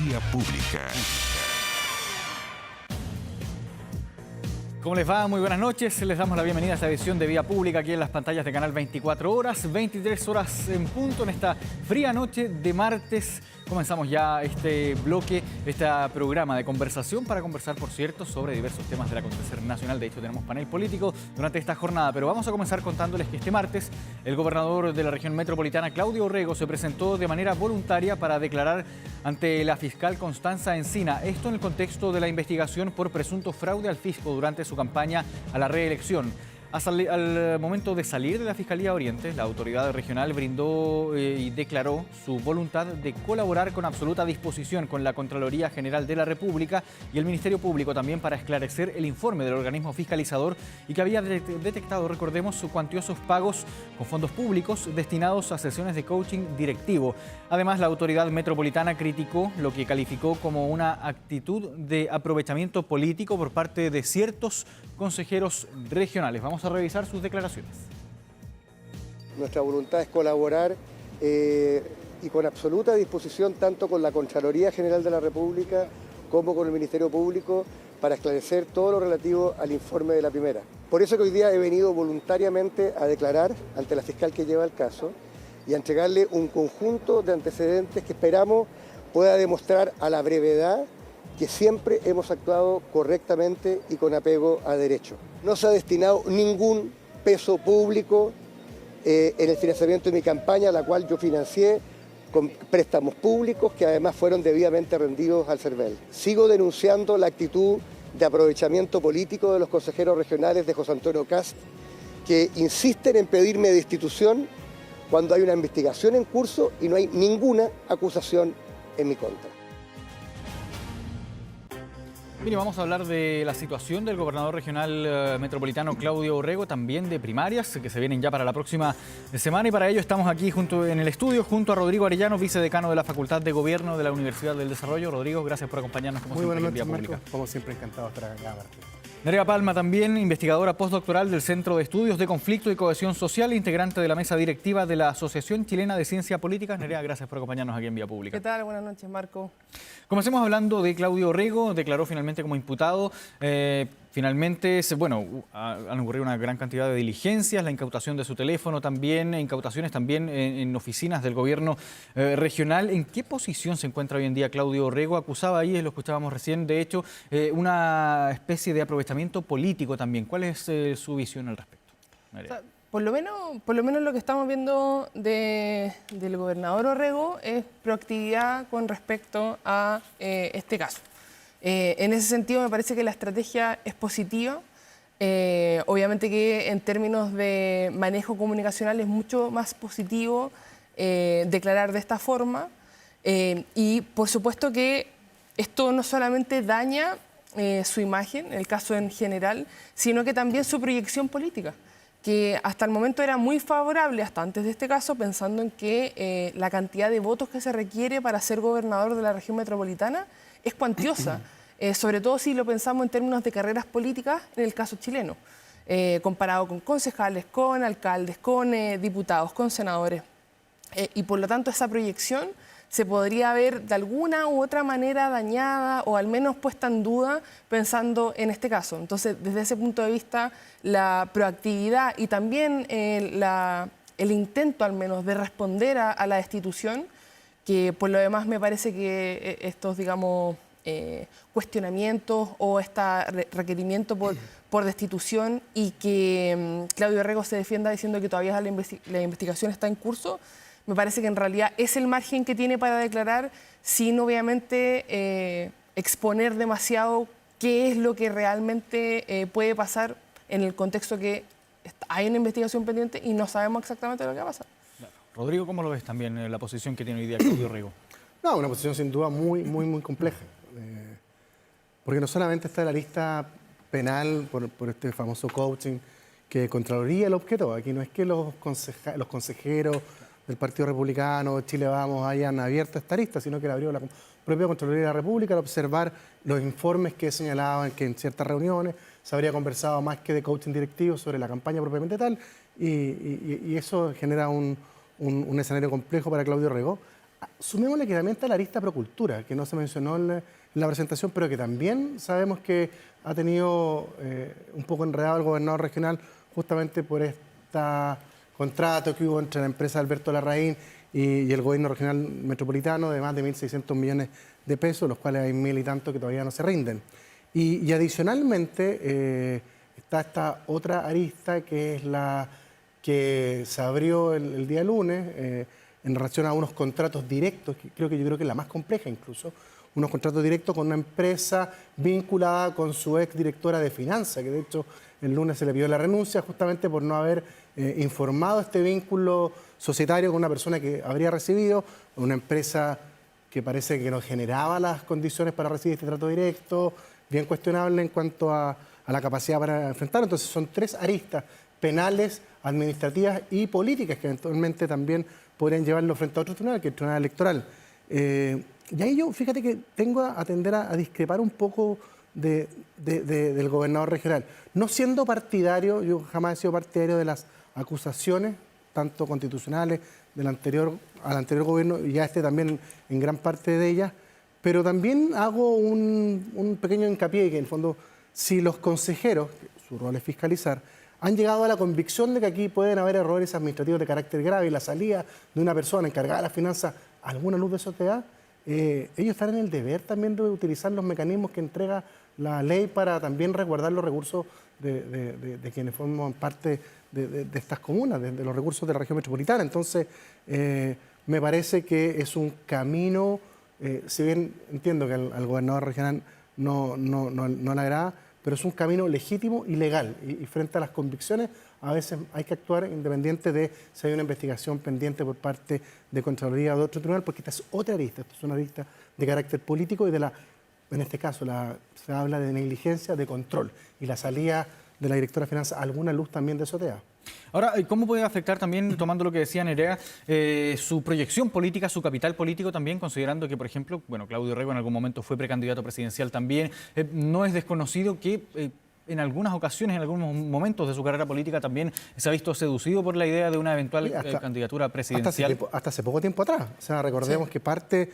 Vía Pública. ¿Cómo les va? Muy buenas noches. Les damos la bienvenida a esta edición de Vía Pública aquí en las pantallas de Canal 24 Horas, 23 horas en punto en esta fría noche de martes. Comenzamos ya este bloque, este programa de conversación para conversar, por cierto, sobre diversos temas del acontecer nacional. De hecho, tenemos panel político durante esta jornada, pero vamos a comenzar contándoles que este martes el gobernador de la región metropolitana, Claudio Orrego, se presentó de manera voluntaria para declarar ante la fiscal Constanza Encina. Esto en el contexto de la investigación por presunto fraude al fisco durante su campaña a la reelección. Al momento de salir de la Fiscalía Oriente, la autoridad regional brindó y declaró su voluntad de colaborar con absoluta disposición con la Contraloría General de la República y el Ministerio Público también para esclarecer el informe del organismo fiscalizador y que había detectado, recordemos, cuantiosos pagos con fondos públicos destinados a sesiones de coaching directivo. Además, la autoridad metropolitana criticó lo que calificó como una actitud de aprovechamiento político por parte de ciertos consejeros regionales. Vamos a revisar sus declaraciones. Nuestra voluntad es colaborar y con absoluta disposición tanto con la Contraloría General de la República como con el Ministerio Público para esclarecer todo lo relativo al informe de la primera. Por eso que hoy día he venido voluntariamente a declarar ante la fiscal que lleva el caso y a entregarle un conjunto de antecedentes que esperamos pueda demostrar a la brevedad que siempre hemos actuado correctamente y con apego a derecho. No se ha destinado ningún peso público en el financiamiento de mi campaña, la cual yo financié con préstamos públicos que además fueron debidamente rendidos al CERVEL. Sigo denunciando la actitud de aprovechamiento político de los consejeros regionales de José Antonio Kast, que insisten en pedirme destitución cuando hay una investigación en curso y no hay ninguna acusación en mi contra. Bien, vamos a hablar de la situación del gobernador regional metropolitano Claudio Orrego, también de primarias que se vienen ya para la próxima semana, y para ello estamos aquí en el estudio junto a Rodrigo Arellano, vicedecano de la Facultad de Gobierno de la Universidad del Desarrollo. Rodrigo, gracias por acompañarnos como siempre en Vía Pública. Marco, como siempre encantado de estar acá, Marco. Nerea Palma, también investigadora postdoctoral del Centro de Estudios de Conflicto y Cohesión Social, integrante de la mesa directiva de la Asociación Chilena de Ciencia Política. Nerea, gracias por acompañarnos aquí en Vía Pública. ¿Qué tal? Buenas noches, Marco. Comencemos hablando de Claudio Orrego, declaró finalmente como imputado. Finalmente, han ocurrido una gran cantidad de diligencias, la incautación de su teléfono también, incautaciones también en oficinas del gobierno regional. ¿En qué posición se encuentra hoy en día Claudio Orrego? Acusaba ahí, lo escuchábamos recién, de hecho, una especie de aprovechamiento político también. ¿Cuál es su visión al respecto? O sea, por lo menos lo que estamos viendo del gobernador Orrego es proactividad con respecto a este caso. En ese sentido me parece que la estrategia es positiva. Obviamente que en términos de manejo comunicacional es mucho más positivo declarar de esta forma. Y por supuesto que esto no solamente daña su imagen, el caso en general, sino que también su proyección política, que hasta el momento era muy favorable, hasta antes de este caso, pensando en que la cantidad de votos que se requiere para ser gobernador de la región metropolitana es cuantiosa, sobre todo si lo pensamos en términos de carreras políticas en el caso chileno, comparado con concejales, con alcaldes, con diputados, con senadores. Y por lo tanto esa proyección se podría ver de alguna u otra manera dañada o al menos puesta en duda pensando en este caso. Entonces, desde ese punto de vista, la proactividad y también el intento al menos de responder a la destitución, que por lo demás me parece que estos, digamos, cuestionamientos o este requerimiento por destitución y que Claudio Orrego se defienda diciendo que todavía la investigación está en curso, me parece que en realidad es el margen que tiene para declarar sin obviamente exponer demasiado qué es lo que realmente puede pasar en el contexto que hay una investigación pendiente y no sabemos exactamente lo que va a pasar. Claro. Rodrigo, ¿cómo lo ves también la posición que tiene hoy día Claudio Orrego? No, una posición sin duda muy compleja. Porque no solamente está la lista penal por este famoso coaching que Contraloría el objeto. Aquí no es que los consejeros del Partido Republicano, Chile Vamos, hayan abierto esta lista, sino que la abrió la propia Contraloría de la República al observar los informes que señalaban que en ciertas reuniones se habría conversado más que de coaching directivo sobre la campaña propiamente tal, y eso genera un escenario complejo para Claudio Orrego. Sumémosle que también está la arista Procultura, que no se mencionó en la presentación, pero que también sabemos que ha tenido un poco enredado el gobernador regional justamente por este contrato que hubo entre la empresa Alberto Larraín y el gobierno regional metropolitano de más de 1.600 millones de pesos, los cuales hay 1.000 y tantos que todavía no se rinden. Y adicionalmente está esta otra arista que es la que se abrió el día lunes en relación a unos contratos directos, que yo creo que es la más compleja incluso, unos contratos directos con una empresa vinculada con su ex directora de finanzas, que de hecho el lunes se le pidió la renuncia justamente por no haber informado este vínculo societario con una persona que habría recibido, una empresa que parece que no generaba las condiciones para recibir este trato directo, bien cuestionable en cuanto a la capacidad para enfrentarlo. Entonces son 3 aristas penales, administrativas y políticas que eventualmente también podrían llevarlo frente a otro tribunal, que es el Tribunal Electoral. Y ahí yo, fíjate que tengo a tender a discrepar un poco del gobernador regional. No siendo partidario, yo jamás he sido partidario de las acusaciones, tanto constitucionales al anterior gobierno, y ya también en gran parte de ellas, pero también hago un pequeño hincapié y que en el fondo, si los consejeros, su rol es fiscalizar, han llegado a la convicción de que aquí pueden haber errores administrativos de carácter grave y la salida de una persona encargada de las finanzas a alguna luz de eso te da, ellos están en el deber también de utilizar los mecanismos que entrega la ley para también resguardar los recursos de quienes forman parte de estas comunas, de los recursos de la región metropolitana. Entonces, me parece que es un camino, si bien entiendo que al gobernador regional no le agrada, pero es un camino legítimo y legal. Y frente a las convicciones, a veces hay que actuar independiente de si hay una investigación pendiente por parte de Contraloría o de otro tribunal, porque esta es otra arista, esta es una arista de carácter político y en este caso se habla de negligencia de control y la salida de la directora de finanzas a alguna luz también de SOTEA. Ahora, ¿cómo puede afectar también, tomando lo que decía Nerea, su proyección política, su capital político también, considerando que, por ejemplo, Claudio Rego en algún momento fue precandidato presidencial también? No es desconocido que en algunas ocasiones, en algunos momentos de su carrera política también se ha visto seducido por la idea de una eventual candidatura presidencial. Hasta hace poco tiempo atrás. O sea, recordemos que parte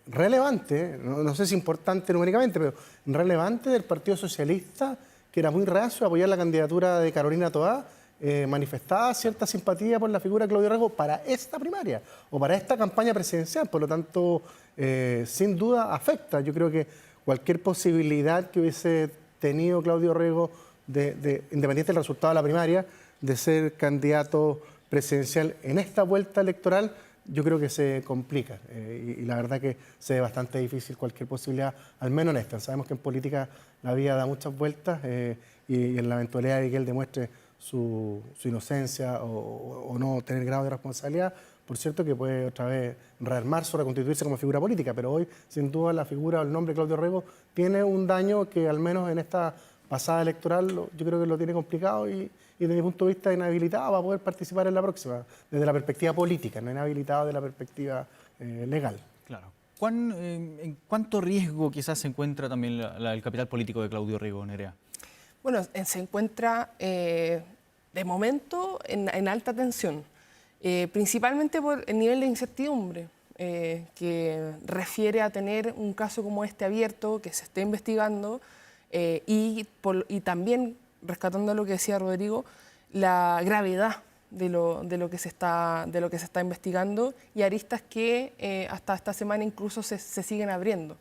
relevante, no sé si importante numéricamente, pero relevante del Partido Socialista, que era muy reacio a apoyar la candidatura de Carolina Toá, manifestaba cierta simpatía por la figura de Claudio Rego para esta primaria o para esta campaña presidencial. Por lo tanto, sin duda afecta. Yo creo que cualquier posibilidad que hubiese tenido Claudio Rego, independiente del resultado de la primaria, de ser candidato presidencial en esta vuelta electoral, yo creo que se complica y la verdad que se ve bastante difícil cualquier posibilidad, al menos en esta. Sabemos que en política la vida da muchas vueltas y en la eventualidad de que él demuestre su inocencia o no tener grado de responsabilidad, por cierto que puede otra vez rearmarse o reconstituirse como figura política, pero hoy sin duda la figura o el nombre de Claudio Rego tiene un daño que al menos en esta pasada electoral yo creo que lo tiene complicado y desde mi punto de vista inhabilitado para poder participar en la próxima, desde la perspectiva política, no inhabilitado desde la perspectiva legal. Claro. ¿En cuánto riesgo quizás se encuentra también el capital político de Claudio Rego, Nerea? Bueno, se encuentra de momento en alta tensión, principalmente por el nivel de incertidumbre que refiere a tener un caso como este abierto, que se esté investigando y también, rescatando lo que decía Rodrigo, la gravedad de lo que se está investigando y aristas que hasta esta semana incluso se siguen abriendo.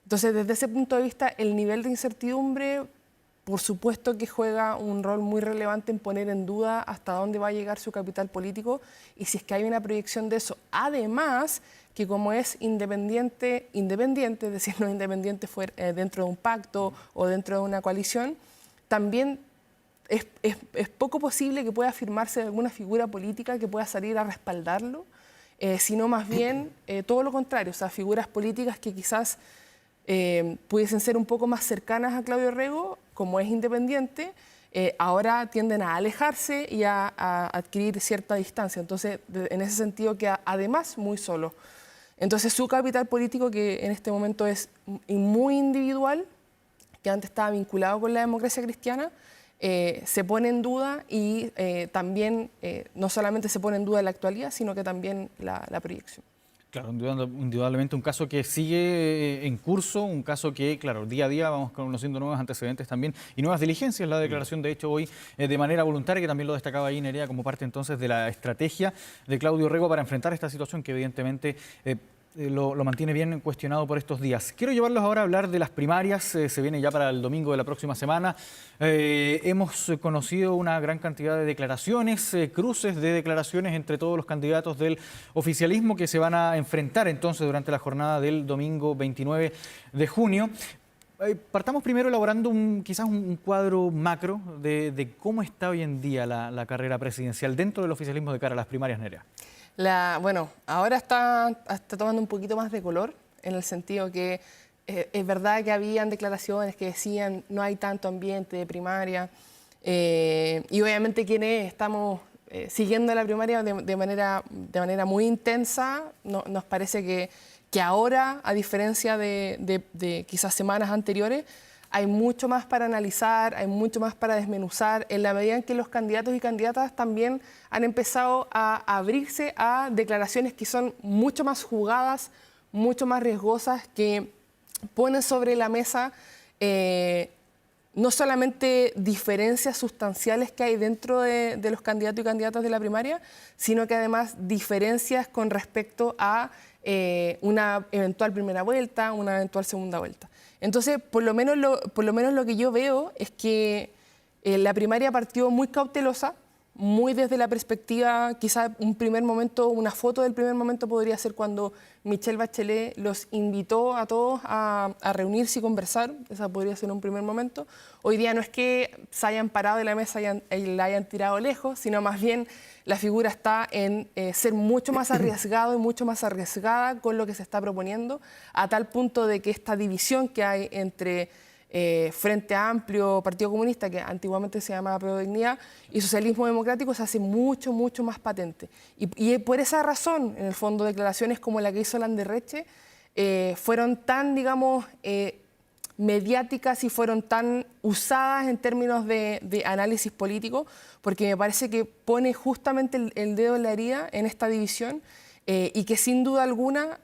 Entonces, desde ese punto de vista, el nivel de incertidumbre, por supuesto que juega un rol muy relevante en poner en duda hasta dónde va a llegar su capital político y si es que hay una proyección de eso. Además, que como es independiente, es decir, no independiente dentro de un pacto o dentro de una coalición, también es poco posible que pueda firmarse alguna figura política que pueda salir a respaldarlo, sino más bien todo lo contrario, o sea, figuras políticas que quizás pudiesen ser un poco más cercanas a Claudio Rego, como es independiente, ahora tienden a alejarse y a adquirir cierta distancia. Entonces, en ese sentido queda además muy solo. Entonces, su capital político, que en este momento es muy individual, que antes estaba vinculado con la democracia cristiana, se pone en duda y también no solamente se pone en duda la actualidad, sino que también la proyección. Claro, indudablemente un caso que sigue en curso, un caso que, claro, día a día vamos conociendo nuevos antecedentes también y nuevas diligencias. La declaración, de hecho, hoy de manera voluntaria, que también lo destacaba ahí Nerea como parte entonces de la estrategia de Claudio Rego para enfrentar esta situación que evidentemente lo mantiene bien cuestionado por estos días. Quiero llevarlos ahora a hablar de las primarias. Se viene ya para el domingo de la próxima semana. Hemos conocido una gran cantidad de declaraciones, cruces de declaraciones entre todos los candidatos del oficialismo que se van a enfrentar entonces durante la jornada del domingo 29 de junio. Partamos primero elaborando quizás un cuadro macro de cómo está hoy en día la carrera presidencial dentro del oficialismo de cara a las primarias, Nerea. Bueno, ahora está tomando un poquito más de color, en el sentido que es verdad que habían declaraciones que decían no hay tanto ambiente de primaria, y obviamente quienes estamos siguiendo la primaria de manera muy intensa, nos parece que ahora, a diferencia de quizás semanas anteriores, hay mucho más para analizar, hay mucho más para desmenuzar, en la medida en que los candidatos y candidatas también han empezado a abrirse a declaraciones que son mucho más jugadas, mucho más riesgosas, que ponen sobre la mesa no solamente diferencias sustanciales que hay dentro de los candidatos y candidatas de la primaria, sino que además diferencias con respecto a una eventual primera vuelta, una eventual segunda vuelta. Entonces, por lo menos lo que yo veo es que la primaria partió muy cautelosa, muy desde la perspectiva, quizá un primer momento, una foto del primer momento podría ser cuando Michelle Bachelet los invitó a todos a reunirse y conversar. Esa podría ser un primer momento. Hoy día no es que se hayan parado de la mesa y la hayan tirado lejos, sino más bien la figura está en ser mucho más arriesgado y mucho más arriesgada con lo que se está proponiendo, a tal punto de que esta división que hay entre Frente Amplio, Partido Comunista, que antiguamente se llamaba Prodignidad, y Socialismo Democrático, se hace mucho más patente. Y por esa razón, en el fondo, declaraciones como la que hizo Landerreche fueron tan, digamos, mediáticas y fueron tan usadas en términos de análisis político, porque me parece que pone justamente el dedo en la herida en esta división y que sin duda alguna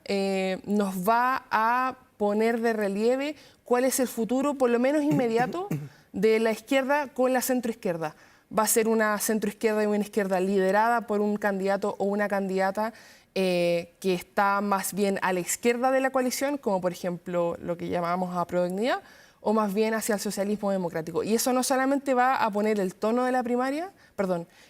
nos va a poner de relieve cuál es el futuro, por lo menos inmediato, de la izquierda con la centroizquierda. Va a ser una centroizquierda y una izquierda liderada por un candidato o una candidata que está más bien a la izquierda de la coalición, como por ejemplo lo que llamábamos a Prodignidad, o más bien hacia el socialismo democrático. Y eso no solamente va a poner el tono de la primaria,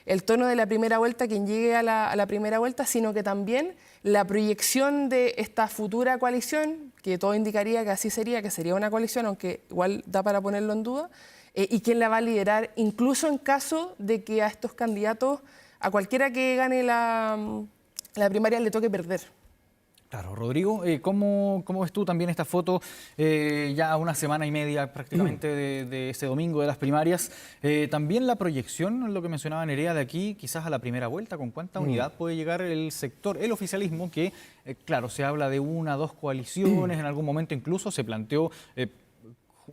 el tono de la primera vuelta, quien llegue a la primera vuelta, sino que también la proyección de esta futura coalición, que todo indicaría que así sería, que sería una coalición, aunque igual da para ponerlo en duda, y quién la va a liderar, incluso en caso de que a estos candidatos, a cualquiera que gane la primaria, le toque perder. Claro, Rodrigo, ¿cómo ves tú también esta foto ya a una semana y media prácticamente de ese domingo de las primarias? También la proyección, lo que mencionaba Nerea, de aquí quizás a la primera vuelta, ¿con cuánta unidad puede llegar el sector, el oficialismo, que claro, se habla de una, dos coaliciones, en algún momento incluso se planteó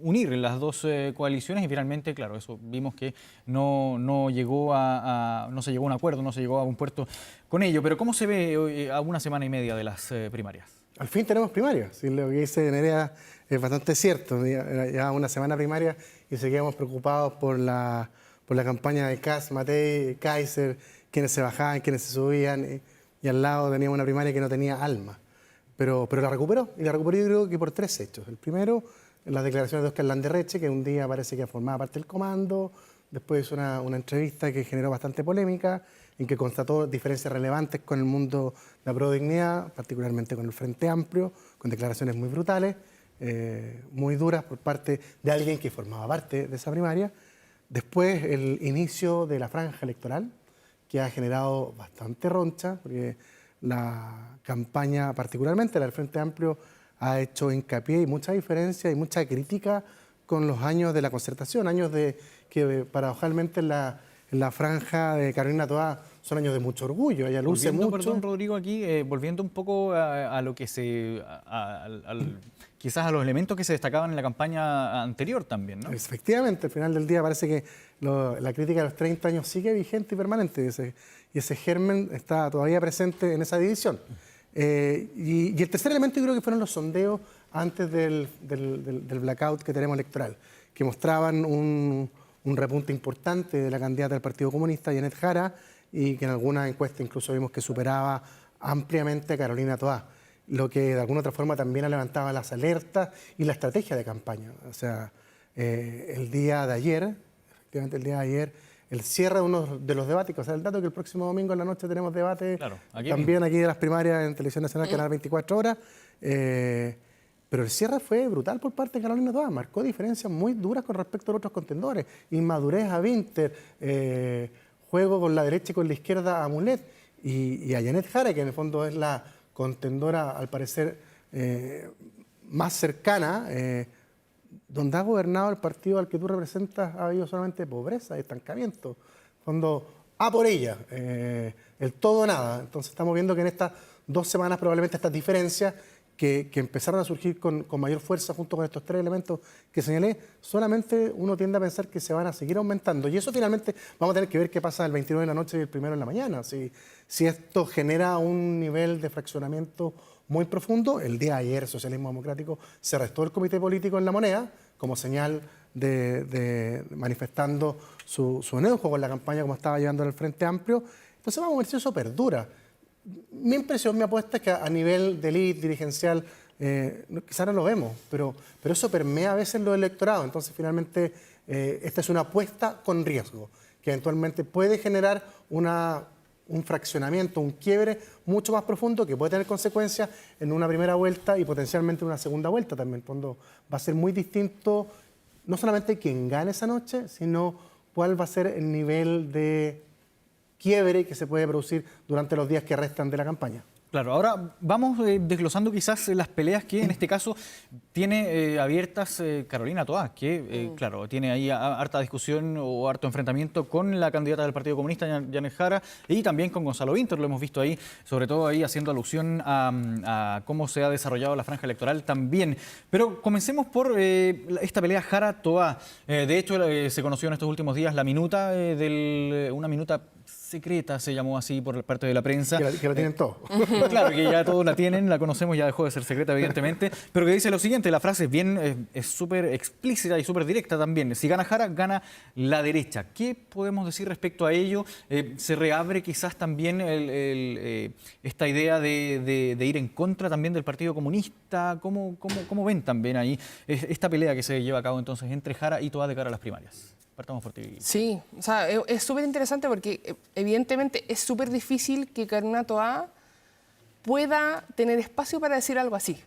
unir las dos coaliciones y finalmente, claro, eso vimos que no se llegó a un acuerdo, no se llegó a un puerto con ello. Pero ¿cómo se ve a una semana y media de las primarias? Al fin tenemos primarias, y lo que dice Nerea es bastante cierto. Ya una semana primaria y seguíamos preocupados por la campaña de Kast, Matei, Kaiser, quienes se bajaban, quienes se subían, y al lado teníamos una primaria que no tenía alma. Pero la recuperó, y la recuperó yo creo que por tres hechos. El primero, las declaraciones de Óscar Landerreche, que un día parece que formaba parte del comando, después hizo una entrevista que generó bastante polémica, en que constató diferencias relevantes con el mundo de la Prodignidad, particularmente con el Frente Amplio, con declaraciones muy brutales, muy duras por parte de alguien que formaba parte de esa primaria. Después el inicio de la franja electoral, que ha generado bastante roncha, porque la campaña, particularmente la del Frente Amplio, ha hecho hincapié y mucha diferencia y mucha crítica con los años de la concertación, años que paradojalmente en en la franja de Carolina Toá son años de mucho orgullo. Ella luce Volviendo, mucho. perdón, Rodrigo, aquí, volviendo un poco a lo que quizás a los elementos que se destacaban en la campaña anterior también, ¿no? Efectivamente, al final del día parece que la crítica de los 30 años sigue vigente y permanente, y ese germen está todavía presente en esa división. Y el tercer elemento yo creo que fueron los sondeos antes del blackout que tenemos electoral, que mostraban un repunte importante de la candidata del Partido Comunista, Janet Jara, y que en algunas encuestas incluso vimos que superaba ampliamente a Carolina Toá, lo que de alguna otra forma también levantaba las alertas y la estrategia de campaña. O sea, el día de ayer, efectivamente el día de ayer, el cierre de uno de los debates, o sea, el dato que el próximo domingo en la noche tenemos debate, claro, también aquí de las primarias en Televisión Nacional, Canal 24 Horas, pero el cierre fue brutal por parte de Carolina Toá, marcó diferencias muy duras con respecto a los otros contendores, inmadurez a Winter, juego con la derecha y con la izquierda a Mulet, y a Janet Jara, que en el fondo es la contendora, al parecer, más cercana, donde ha gobernado el partido al que tú representas, ha habido solamente pobreza y estancamiento. Cuando, por ella, el todo o nada. Entonces estamos viendo que en estas 2 semanas probablemente estas diferencias que empezaron a surgir con mayor fuerza junto con estos 3 elementos que señalé, solamente uno tiende a pensar que se van a seguir aumentando. Y eso finalmente vamos a tener que ver qué pasa el 29 de la noche y el 1 de la mañana. Si esto genera un nivel de fraccionamiento muy profundo. El día de ayer, Socialismo Democrático se restó el comité político en La Moneda como señal de manifestando su enojo con la campaña como estaba llevando el Frente Amplio. Entonces vamos a ver si eso perdura. Mi impresión, mi apuesta es que a nivel de élite dirigencial quizás no lo vemos, pero eso permea a veces lo electorado. Entonces finalmente esta es una apuesta con riesgo, que eventualmente puede generar un fraccionamiento, un quiebre mucho más profundo que puede tener consecuencias en una primera vuelta y potencialmente en una segunda vuelta también. Cuando va a ser muy distinto no solamente quién gane esa noche, sino cuál va a ser el nivel de quiebre que se puede producir durante los días que restan de la campaña. Claro, ahora vamos desglosando quizás las peleas que en este caso tiene abiertas Carolina Toá, que claro, tiene ahí harta discusión o harto enfrentamiento con la candidata del Partido Comunista, Janet Jara, y también con Gonzalo Winter, lo hemos visto ahí, sobre todo ahí haciendo alusión a cómo se ha desarrollado la franja electoral también. Pero comencemos por esta pelea Jara-Toá. De hecho, se conoció en estos últimos días la minuta, una minuta secreta, se llamó así por parte de la prensa. Que la tienen todos. Claro, que ya todos la tienen, la conocemos, ya dejó de ser secreta, evidentemente, pero que dice lo siguiente, la frase es súper explícita y súper directa también. Si gana Jara, gana la derecha. ¿Qué podemos decir respecto a ello? ¿Se reabre quizás también esta idea de ir en contra también del Partido Comunista? ¿Cómo ven también ahí esta pelea que se lleva a cabo entonces entre Jara y Toá de cara a las primarias? Partamos por ti. Sí, o sea, es súper interesante porque evidentemente es súper difícil que Carolina Toá pueda tener espacio para decir algo así,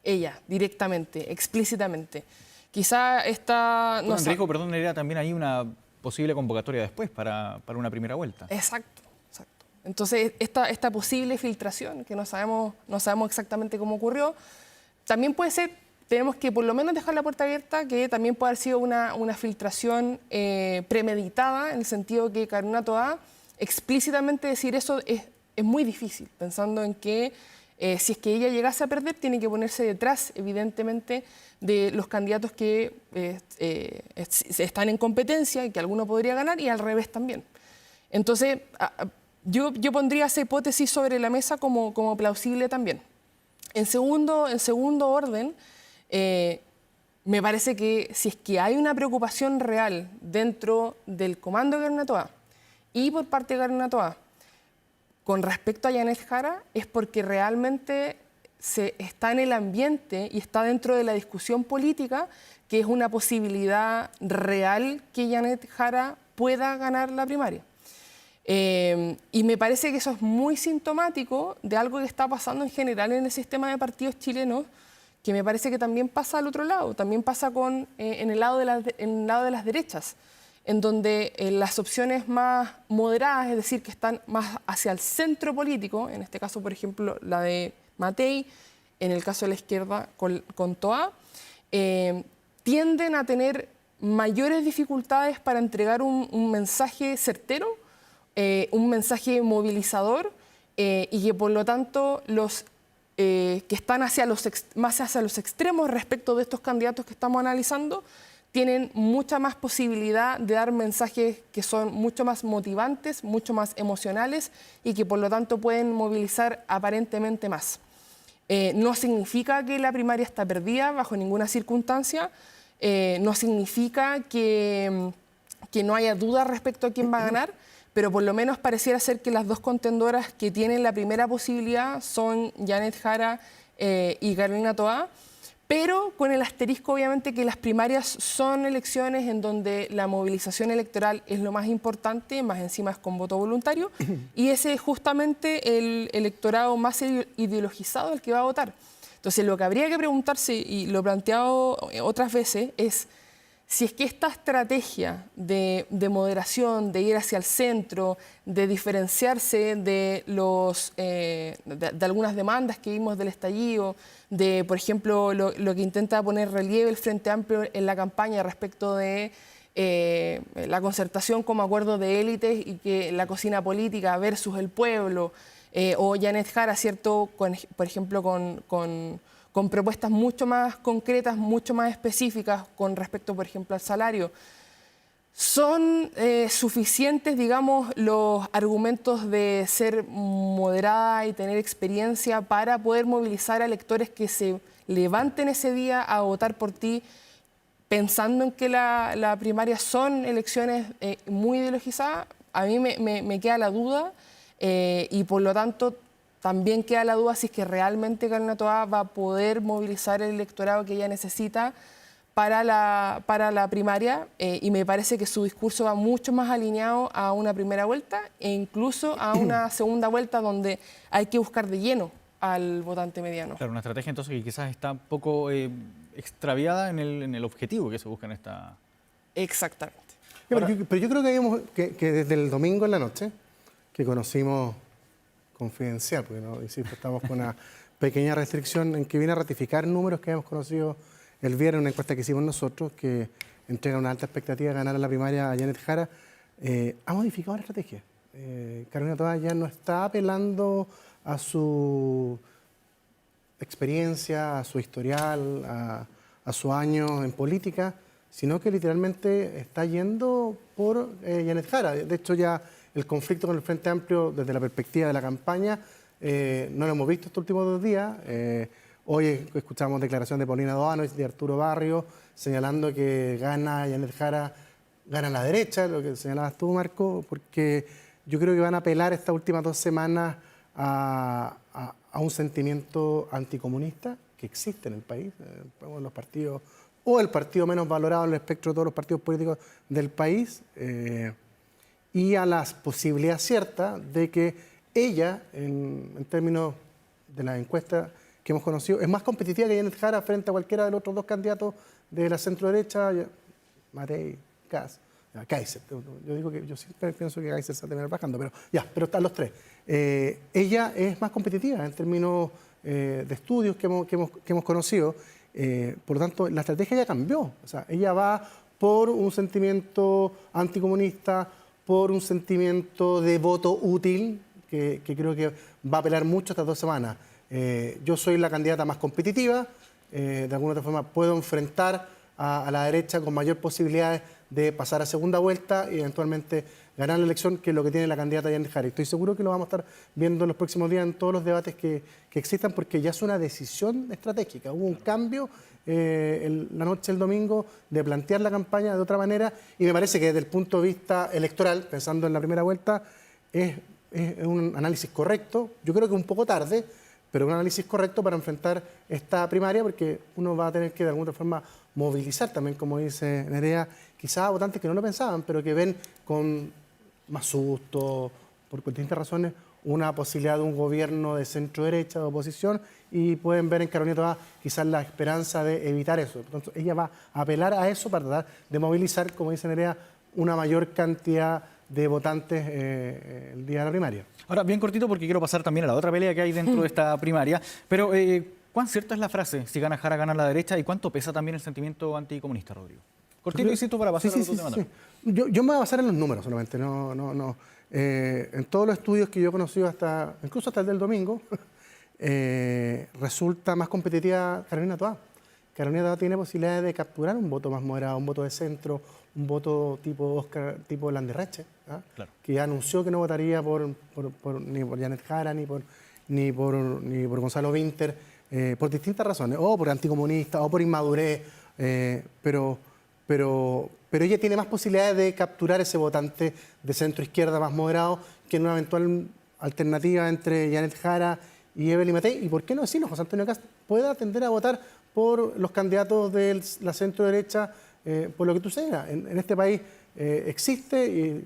ella, directamente, explícitamente. Quizá esta... No, riesgo, perdón, era también ahí una posible convocatoria después para una primera vuelta. Exacto, exacto. Entonces, esta posible filtración, que no sabemos exactamente cómo ocurrió, también puede ser... Tenemos que por lo menos dejar la puerta abierta, que también puede haber sido una filtración premeditada, en el sentido que Carolina Toá explícitamente decir eso es muy difícil, pensando en que si es que ella llegase a perder, tiene que ponerse detrás, evidentemente, de los candidatos que están en competencia y que alguno podría ganar, y al revés también. Entonces, yo pondría esa hipótesis sobre la mesa como plausible también. En segundo orden, me parece que si es que hay una preocupación real dentro del comando de Carolina Toá y por parte de Carolina Toá con respecto a Janet Jara, es porque realmente se está en el ambiente y está dentro de la discusión política que es una posibilidad real que Janet Jara pueda ganar la primaria. Y me parece que eso es muy sintomático de algo que está pasando en general en el sistema de partidos chilenos, que me parece que también pasa al otro lado, también pasa en el lado de las derechas, en donde las opciones más moderadas, es decir, que están más hacia el centro político, en este caso, por ejemplo, la de Matei, en el caso de la izquierda con Toá, tienden a tener mayores dificultades para entregar un mensaje certero, un mensaje movilizador, y que por lo tanto los que están más hacia los extremos respecto de estos candidatos que estamos analizando tienen mucha más posibilidad de dar mensajes que son mucho más motivantes, mucho más emocionales y que por lo tanto pueden movilizar aparentemente más. No significa que la primaria está perdida bajo ninguna circunstancia, no significa que no haya dudas respecto a quién va a ganar, pero por lo menos pareciera ser que las dos contendoras que tienen la primera posibilidad son Janet Jara y Carolina Toá, pero con el asterisco obviamente que las primarias son elecciones en donde la movilización electoral es lo más importante, más encima es con voto voluntario, y ese es justamente el electorado más ideologizado el que va a votar. Entonces lo que habría que preguntarse, y lo he planteado otras veces, es si es que esta estrategia de moderación, de ir hacia el centro, de diferenciarse de algunas demandas que vimos del estallido, de, por ejemplo, lo que intenta poner relieve el Frente Amplio en la campaña respecto de la concertación como acuerdo de élites y que la cocina política versus el pueblo, o Janet Jara, ¿cierto? Por ejemplo, con propuestas mucho más concretas, mucho más específicas con respecto, por ejemplo, al salario. ¿Son suficientes, digamos, los argumentos de ser moderada y tener experiencia para poder movilizar a electores que se levanten ese día a votar por ti, pensando en que la primaria son elecciones muy ideologizadas? A mí me queda la duda y por lo tanto también queda la duda si es que realmente Carolina Toá va a poder movilizar el electorado que ella necesita para la primaria, y me parece que su discurso va mucho más alineado a una primera vuelta e incluso a una segunda vuelta donde hay que buscar de lleno al votante mediano. Claro, una estrategia entonces que quizás está un poco extraviada en el objetivo que se busca en esta... Exactamente. Pero yo creo que desde el domingo en la noche, que conocimos confidencial, porque no, insisto, estamos con una pequeña restricción en que viene a ratificar números que hemos conocido el viernes, una encuesta que hicimos nosotros, que entrega una alta expectativa de ganar a la primaria a Janet Jara, ha modificado la estrategia. Carolina Toá ya no está apelando a su experiencia, a su historial, a sus años en política, sino que literalmente está yendo por Janet Jara. De hecho, ya el conflicto con el Frente Amplio, desde la perspectiva de la campaña, no lo hemos visto estos últimos 2 días. Hoy escuchamos declaraciones de Paulina Doano y de Arturo Barrio señalando que gana Janet Jara, gana la derecha, lo que señalabas tú, Marco, porque yo creo que van a apelar estas últimas 2 semanas a un sentimiento anticomunista que existe en el país, los partidos, o el partido menos valorado en el espectro de todos los partidos políticos del país, y a la posibilidad cierta de que ella, en términos de la encuesta que hemos conocido, es más competitiva que Janet Jara frente a cualquiera de los otros 2 candidatos de la centro-derecha, Matei, Kast, Kaiser. Yo digo que yo siempre pienso que Kaiser se va a terminar bajando, pero están los 3. Ella es más competitiva en términos de estudios que hemos conocido. Por lo tanto, la estrategia ya cambió. O sea, ella va por un sentimiento anticomunista, por un sentimiento de voto útil, que creo que va a apelar mucho estas 2 semanas. Yo soy la candidata más competitiva, de alguna otra forma puedo enfrentar a la derecha con mayor posibilidades de pasar a segunda vuelta y eventualmente ganar la elección, que es lo que tiene la candidata Janet Jara. Estoy seguro que lo vamos a estar viendo en los próximos días en todos los debates que existan, porque ya es una decisión estratégica. Hubo un cambio la noche del domingo de plantear la campaña de otra manera, y me parece que desde el punto de vista electoral, pensando en la primera vuelta, es un análisis correcto. Yo creo que un poco tarde, pero un análisis correcto para enfrentar esta primaria, porque uno va a tener que de alguna forma movilizar también, como dice Nerea, quizás a votantes que no lo pensaban, pero que ven con más susto, por distintas razones, una posibilidad de un gobierno de centro-derecha, de oposición, y pueden ver en Carolina Toá quizás la esperanza de evitar eso. Entonces, ella va a apelar a eso para tratar de movilizar, como dice Nerea, una mayor cantidad de votantes el día de la primaria. Ahora, bien cortito, porque quiero pasar también a la otra pelea que hay dentro de esta primaria, pero ¿cuán cierta es la frase? Si gana Jara, gana la derecha, ¿y cuánto pesa también el sentimiento anticomunista, Rodrigo? Cortito y cito para pasar a otro tema también. Yo me voy a basar en los números solamente, en todos los estudios que yo he conocido, incluso hasta el del domingo, resulta más competitiva Carolina Toá. Carolina Toá tiene posibilidades de capturar un voto más moderado, un voto de centro, un voto tipo Oscar, tipo Landerreche, claro, que ya anunció que no votaría ni por Janet Jara ni por Gonzalo Vinter, por distintas razones, o por anticomunista, o por inmadurez, pero ella tiene más posibilidades de capturar ese votante de centro-izquierda más moderado que en una eventual alternativa entre Janet Jara y Evelyn Matei. Y por qué no decirlo, José Antonio Kast pueda tender a votar por los candidatos de la centro-derecha, por lo que tú seas. En este país existe, y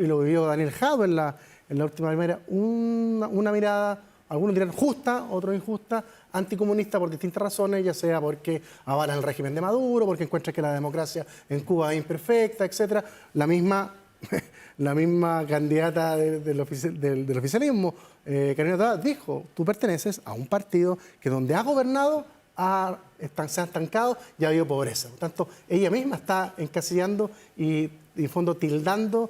lo vivió Daniel Jadwe en la última primera, una mirada, algunos dirán justa, otros injusta, anticomunista por distintas razones, ya sea porque avalan el régimen de Maduro, porque encuentran que la democracia en Cuba es imperfecta, etc. La misma candidata del oficialismo, Carolina Toá, dijo: tú perteneces a un partido que donde ha gobernado se ha estancado y ha habido pobreza. Por tanto, ella misma está encasillando y en fondo tildando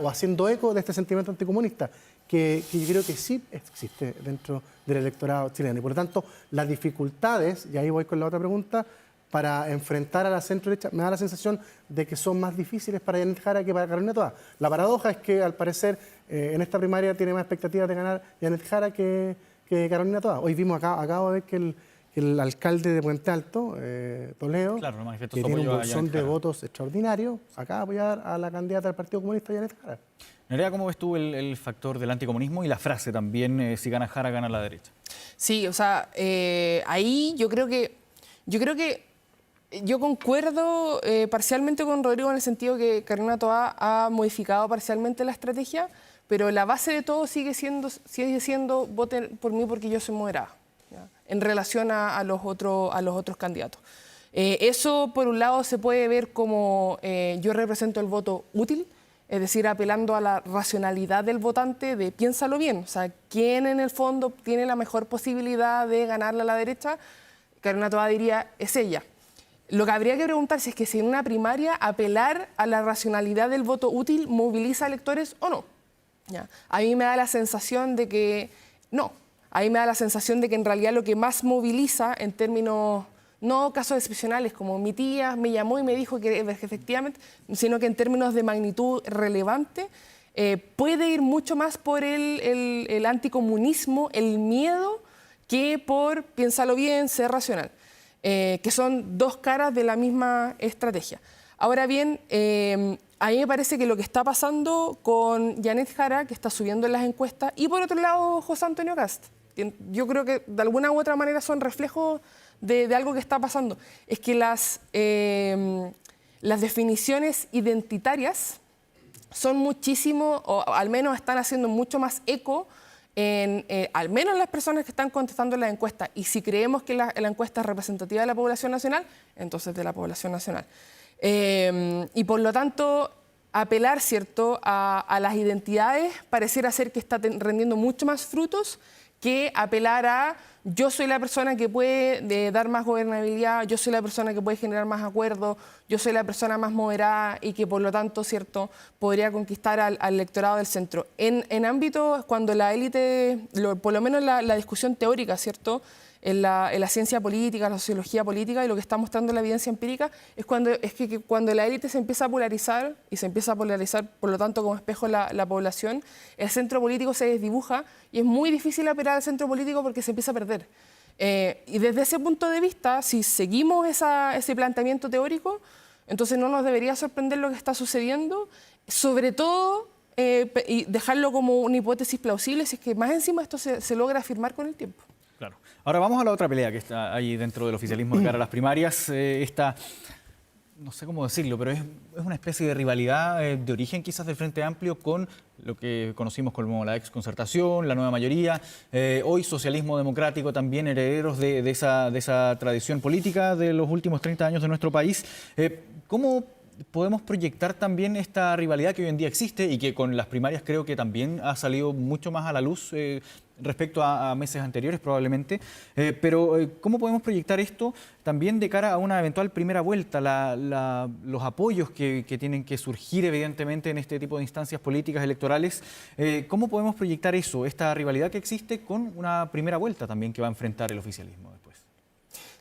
o haciendo eco de este sentimiento anticomunista, que yo creo que sí existe dentro del electorado chileno. Y por lo tanto, las dificultades, y ahí voy con la otra pregunta, para enfrentar a la centro-derecha, me da la sensación de que son más difíciles para Janet Jara que para Carolina Toá. La paradoja es que, al parecer, en esta primaria tiene más expectativas de ganar Janet Jara que Carolina Toá. Hoy acabo de ver que el alcalde de Puente Alto, Toledo, claro, que tiene un bolsón de votos extraordinario, acaba de apoyar a la candidata del Partido Comunista, Janet Jara. Nerea, ¿cómo ves tú el factor del anticomunismo y la frase también, si gana Jara, gana la derecha? Sí, o sea, ahí yo creo que yo concuerdo parcialmente con Rodrigo en el sentido que Carolina Toá ha modificado parcialmente la estrategia, pero la base de todo sigue siendo voten por mí porque yo soy moderada, ¿ya?, en relación a los otros candidatos. Eso, por un lado, se puede ver como yo represento el voto útil, es decir, apelando a la racionalidad del votante, de piénsalo bien, o sea, ¿quién en el fondo tiene la mejor posibilidad de ganarle a la derecha? Carolina Toá diría, es ella. Lo que habría que preguntarse es que si en una primaria apelar a la racionalidad del voto útil moviliza electores o no. ¿Ya? A mí me da la sensación de que no. A mí me da la sensación de que en realidad lo que más moviliza en términos, no casos excepcionales como mi tía me llamó y me dijo que efectivamente, sino que en términos de magnitud relevante, puede ir mucho más por el anticomunismo, el miedo, que por piénsalo bien, ser racional, que son dos caras de la misma estrategia. Ahora bien, a mí me parece que lo que está pasando con Janet Jara, que está subiendo en las encuestas, y por otro lado José Antonio Kast, yo creo que de alguna u otra manera son reflejos de algo que está pasando, es que las definiciones identitarias son muchísimo, o al menos están haciendo mucho más eco al menos las personas que están contestando la encuesta. Y si creemos que la encuesta es representativa de la población nacional, entonces de la población nacional. Y por lo tanto, apelar, ¿cierto?, a las identidades pareciera ser que está rendiendo mucho más frutos que apelar a yo soy la persona que puede dar más gobernabilidad, yo soy la persona que puede generar más acuerdos, yo soy la persona más moderada y que por lo tanto, ¿cierto?, podría conquistar al electorado del centro. En ámbitos cuando la élite, por lo menos la discusión teórica, ¿cierto?, en la ciencia política, la sociología política y lo que está mostrando la evidencia empírica es que cuando la élite se empieza a polarizar y se empieza a polarizar, por lo tanto, como espejo la población, el centro político se desdibuja y es muy difícil apelar al centro político porque se empieza a perder. Y desde ese punto de vista, si seguimos ese planteamiento teórico, entonces no nos debería sorprender lo que está sucediendo, sobre todo y dejarlo como una hipótesis plausible si es que más encima esto se logra afirmar con el tiempo. Claro. Ahora vamos a la otra pelea que está ahí dentro del oficialismo de cara a las primarias. Esta, no sé cómo decirlo, pero es una especie de rivalidad de origen quizás del Frente Amplio con lo que conocimos como la exconcertación, la nueva mayoría, hoy socialismo democrático, también herederos de esa tradición política de los últimos 30 años de nuestro país. ¿Cómo podemos proyectar también esta rivalidad que hoy en día existe y que con las primarias creo que también ha salido mucho más a la luz respecto a meses anteriores probablemente, pero ¿cómo podemos proyectar esto también de cara a una eventual primera vuelta? Los apoyos que tienen que surgir evidentemente en este tipo de instancias políticas electorales, ¿cómo podemos proyectar eso, esta rivalidad que existe con una primera vuelta también que va a enfrentar el oficialismo después?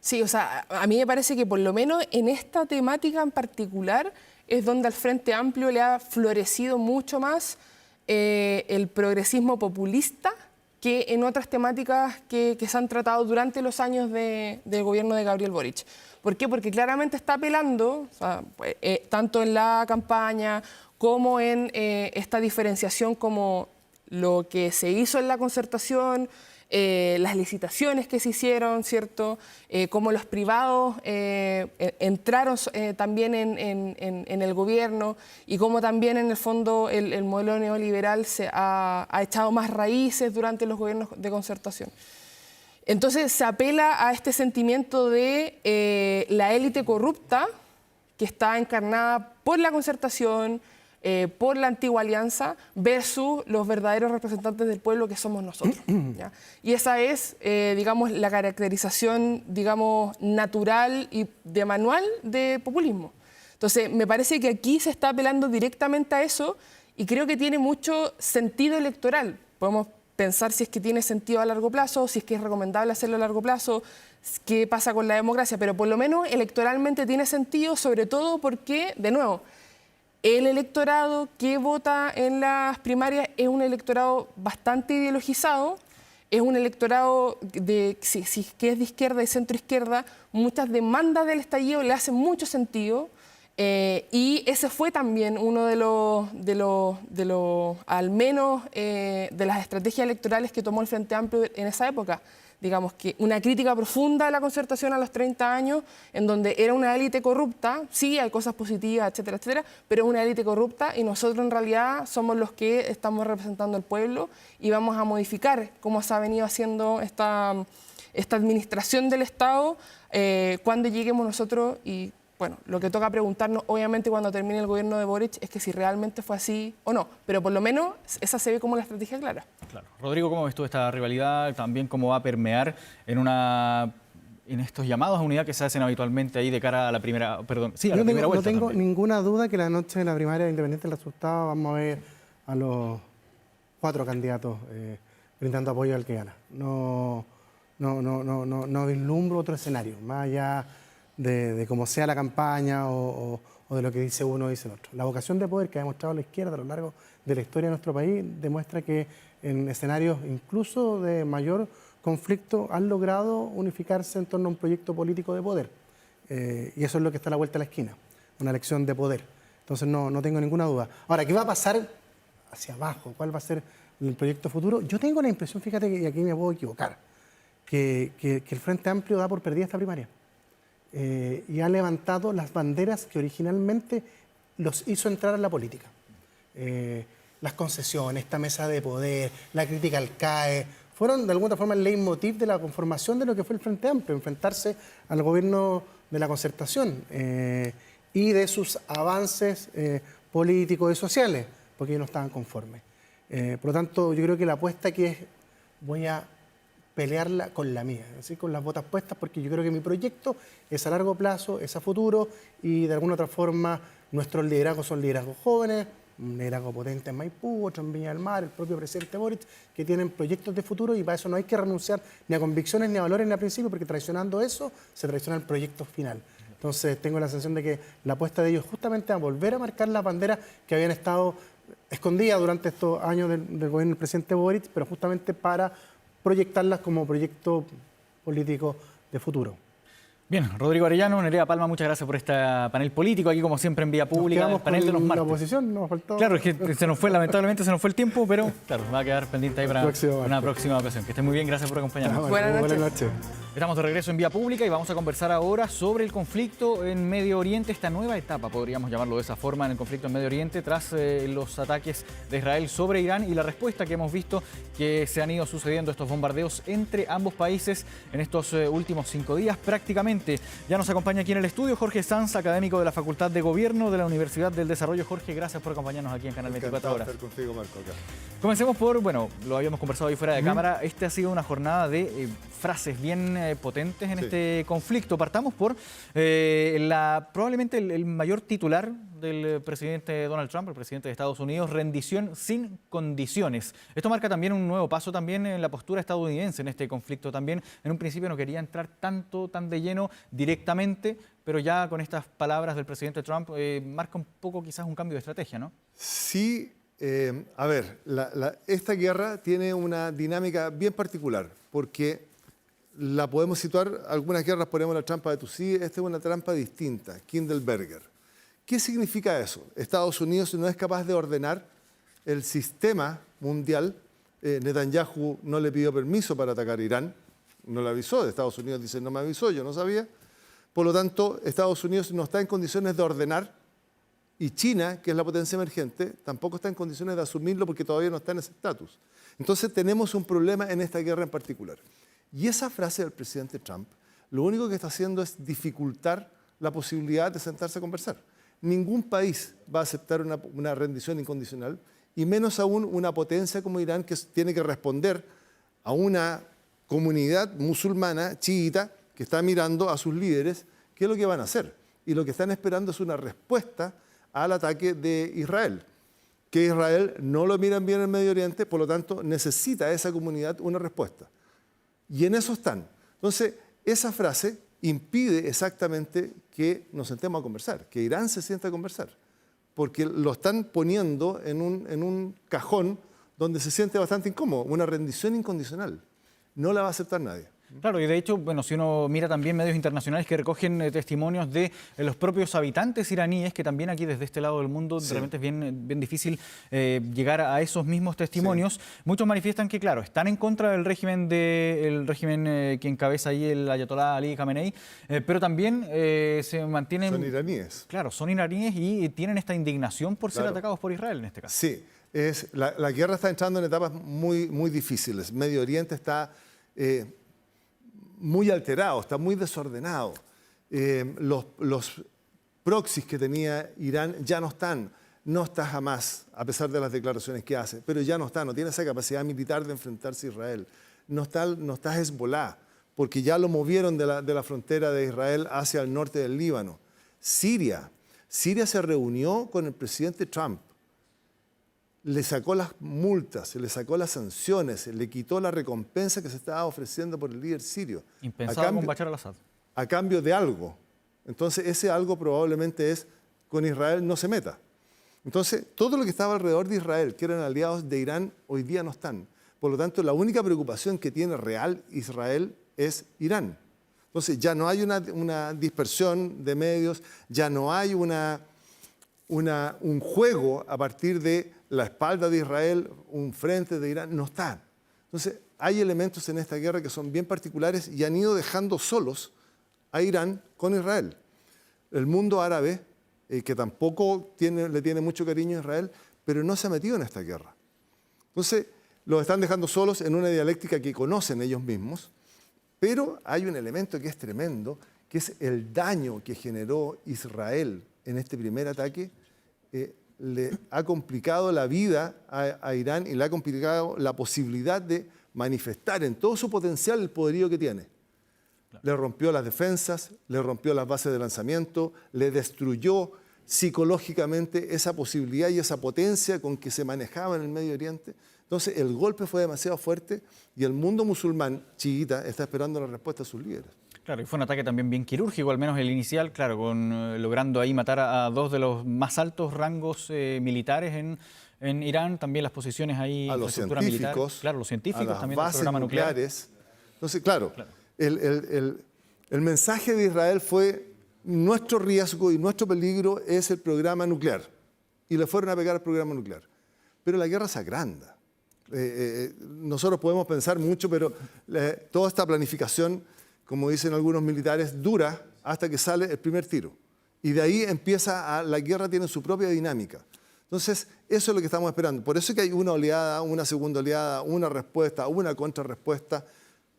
Sí, o sea, a mí me parece que por lo menos en esta temática en particular es donde al Frente Amplio le ha florecido mucho más el progresismo populista que en otras temáticas que se han tratado durante los años del gobierno de Gabriel Boric. ¿Por qué? Porque claramente está apelando, o sea, tanto en la campaña como en esta diferenciación como lo que se hizo en la concertación, las licitaciones que se hicieron, ¿cierto? Cómo los privados entraron también en el gobierno y cómo también en el fondo el modelo neoliberal se ha echado más raíces durante los gobiernos de concertación. Entonces se apela a este sentimiento de la élite corrupta que está encarnada por la concertación, por la antigua alianza versus los verdaderos representantes del pueblo que somos nosotros, ¿ya? Y esa es, digamos, la caracterización, digamos, natural y de manual de populismo. Entonces, me parece que aquí se está apelando directamente a eso y creo que tiene mucho sentido electoral. Podemos pensar si es que tiene sentido a largo plazo, si es que es recomendable hacerlo a largo plazo, qué pasa con la democracia, pero por lo menos electoralmente tiene sentido, sobre todo porque, de nuevo, el electorado que vota en las primarias es un electorado bastante ideologizado, es un electorado que es de izquierda y centro-izquierda, muchas demandas del estallido le hacen mucho sentido, y ese fue también uno de los al menos de las estrategias electorales que tomó el Frente Amplio en esa época. Digamos que una crítica profunda a la concertación a los 30 años, en donde era una élite corrupta, sí, hay cosas positivas, etcétera, etcétera, pero es una élite corrupta y nosotros en realidad somos los que estamos representando al pueblo y vamos a modificar cómo se ha venido haciendo esta administración del Estado cuando lleguemos nosotros y, bueno, lo que toca preguntarnos, obviamente, cuando termine el gobierno de Boric, es que si realmente fue así o no. Pero por lo menos esa se ve como la estrategia clara. Claro. Rodrigo, ¿cómo ves tú esta rivalidad? También cómo va a permear en estos llamados a unidad que se hacen habitualmente ahí de cara a la primera, perdón, sí, a la primera vuelta. No tengo también ninguna duda que la noche de la primaria, independiente del resultado, vamos a ver a los 4 candidatos brindando apoyo al que gana. No vislumbro otro escenario, más allá de cómo sea la campaña o de lo que dice uno o dice el otro. La vocación de poder que ha demostrado la izquierda a lo largo de la historia de nuestro país demuestra que en escenarios incluso de mayor conflicto han logrado unificarse en torno a un proyecto político de poder. Y eso es lo que está a la vuelta de la esquina, una elección de poder. Entonces no tengo ninguna duda. Ahora, ¿qué va a pasar hacia abajo? ¿Cuál va a ser el proyecto futuro? Yo tengo la impresión, fíjate que aquí me puedo equivocar, que el Frente Amplio da por perdida esta primaria. Y ha levantado las banderas que originalmente los hizo entrar en la política. Las concesiones, esta mesa de poder, la crítica al CAE, fueron de alguna forma el leitmotiv de la conformación de lo que fue el Frente Amplio, enfrentarse al gobierno de la concertación y de sus avances políticos y sociales, porque ellos no estaban conformes. Por lo tanto, yo creo que la apuesta aquí es, voy a pelearla con la mía, ¿sí? Con las botas puestas, porque yo creo que mi proyecto es a largo plazo, es a futuro y de alguna otra forma nuestros liderazgos son liderazgos jóvenes, un liderazgo potente en Maipú, otro en Viña del Mar, el propio presidente Boric, que tienen proyectos de futuro y para eso no hay que renunciar ni a convicciones, ni a valores, ni a principios, porque traicionando eso se traiciona el proyecto final. Entonces tengo la sensación de que la apuesta de ellos justamente a volver a marcar las banderas que habían estado escondidas durante estos años del gobierno del presidente Boric, pero justamente para proyectarlas como proyecto político de futuro. Bien, Rodrigo Arellano, Nerea Palma, muchas gracias por este panel político, aquí como siempre en Vía Pública, el panel de los martes. La oposición nos faltó. Claro, es que lamentablemente se nos fue el tiempo, pero claro, va a quedar pendiente ahí para una próxima ocasión. Que esté muy bien, gracias por acompañarnos. Buenas noches. Buenas noches. Estamos de regreso en Vía Pública y vamos a conversar ahora sobre el conflicto en Medio Oriente, esta nueva etapa, podríamos llamarlo de esa forma, en el conflicto en Medio Oriente tras los ataques de Israel sobre Irán y la respuesta que hemos visto que se han ido sucediendo estos bombardeos entre ambos países en estos últimos 5 días prácticamente. Ya nos acompaña aquí en el estudio Jorge Sanz, académico de la Facultad de Gobierno de la Universidad del Desarrollo. Jorge, gracias por acompañarnos aquí en Canal 24 Horas. Estar contigo, Marco, acá. Comencemos por, bueno, lo habíamos conversado ahí fuera de cámara, ha sido una jornada de frases bien potentes en este conflicto. Partamos por probablemente el mayor titular del presidente Donald Trump, el presidente de Estados Unidos, rendición sin condiciones. Esto marca también un nuevo paso también en la postura estadounidense en este conflicto. También en un principio no quería entrar tan de lleno directamente, pero ya con estas palabras del presidente Trump marca un poco quizás un cambio de estrategia, ¿no? Sí, a ver, esta guerra tiene una dinámica bien particular, porque la podemos situar, algunas guerras ponemos la trampa de Tussí, esta es una trampa distinta, Kindleberger. ¿Qué significa eso? Estados Unidos no es capaz de ordenar el sistema mundial. Netanyahu no le pidió permiso para atacar Irán, no le avisó. Estados Unidos dice, no me avisó, yo no sabía. Por lo tanto, Estados Unidos no está en condiciones de ordenar y China, que es la potencia emergente, tampoco está en condiciones de asumirlo porque todavía no está en ese estatus. Entonces tenemos un problema en esta guerra en particular. Y esa frase del presidente Trump, lo único que está haciendo es dificultar la posibilidad de sentarse a conversar. Ningún país va a aceptar una rendición incondicional, y menos aún una potencia como Irán, que tiene que responder a una comunidad musulmana chiita que está mirando a sus líderes qué es lo que van a hacer. Y lo que están esperando es una respuesta al ataque de Israel. Que Israel no lo miran bien en el Medio Oriente, por lo tanto necesita esa comunidad una respuesta. Y en eso están. Entonces, esa frase impide exactamente que nos sentemos a conversar, que Irán se sienta a conversar, porque lo están poniendo en un cajón donde se siente bastante incómodo, una rendición incondicional. No la va a aceptar nadie. Claro, y de hecho, bueno, si uno mira también medios internacionales que recogen testimonios de los propios habitantes iraníes, que también aquí desde este lado del mundo realmente es bien difícil llegar a esos mismos testimonios. Sí. Muchos manifiestan que, claro, están en contra del régimen que encabeza ahí el ayatolá Ali Khamenei, pero también se mantienen... Son iraníes. Claro, son iraníes y tienen esta indignación por ser atacados por Israel en este caso. Sí, la guerra está entrando en etapas muy difíciles. Medio Oriente está... muy alterado, está muy desordenado. Los proxies que tenía Irán ya no están. No está Hamas, a pesar de las declaraciones que hace, pero ya no está, no tiene esa capacidad militar de enfrentarse a Israel. No está Hezbollah, porque ya lo movieron de la frontera de Israel hacia el norte del Líbano. Siria se reunió con el presidente Trump. Le sacó las multas, le sacó las sanciones, le quitó la recompensa que se estaba ofreciendo por el líder sirio. Impensado con Bashar al-Assad. A cambio de algo. Entonces, ese algo probablemente es con Israel no se meta. Entonces, todo lo que estaba alrededor de Israel, que eran aliados de Irán, hoy día no están. Por lo tanto, la única preocupación que tiene real Israel es Irán. Entonces, ya no hay una dispersión de medios, ya no hay un juego a partir de la espalda de Israel, un frente de Irán, no está. Entonces, hay elementos en esta guerra que son bien particulares y han ido dejando solos a Irán con Israel. El mundo árabe, que tampoco le tiene mucho cariño a Israel, pero no se ha metido en esta guerra. Entonces, los están dejando solos en una dialéctica que conocen ellos mismos, pero hay un elemento que es tremendo, que es el daño que generó Israel en este primer ataque. Le ha complicado la vida a Irán y le ha complicado la posibilidad de manifestar en todo su potencial el poderío que tiene. Claro. Le rompió las defensas, le rompió las bases de lanzamiento, le destruyó psicológicamente esa posibilidad y esa potencia con que se manejaba en el Medio Oriente. Entonces el golpe fue demasiado fuerte y el mundo musulmán chiita está esperando la respuesta de sus líderes. Claro, y fue un ataque también bien quirúrgico, al menos el inicial, claro, logrando ahí matar a dos de los más altos rangos militares en Irán, también las posiciones ahí, a los científicos, militar, claro, los científicos, a las también bases el programa nucleares. Entonces, claro. El mensaje de Israel fue: nuestro riesgo y nuestro peligro es el programa nuclear. Y le fueron a pegar al programa nuclear. Pero la guerra se agranda. Nosotros podemos pensar mucho, pero toda esta planificación como dicen algunos militares, dura hasta que sale el primer tiro. Y de ahí la guerra tiene su propia dinámica. Entonces, eso es lo que estamos esperando. Por eso es que hay una oleada, una segunda oleada, una respuesta, una contrarrespuesta.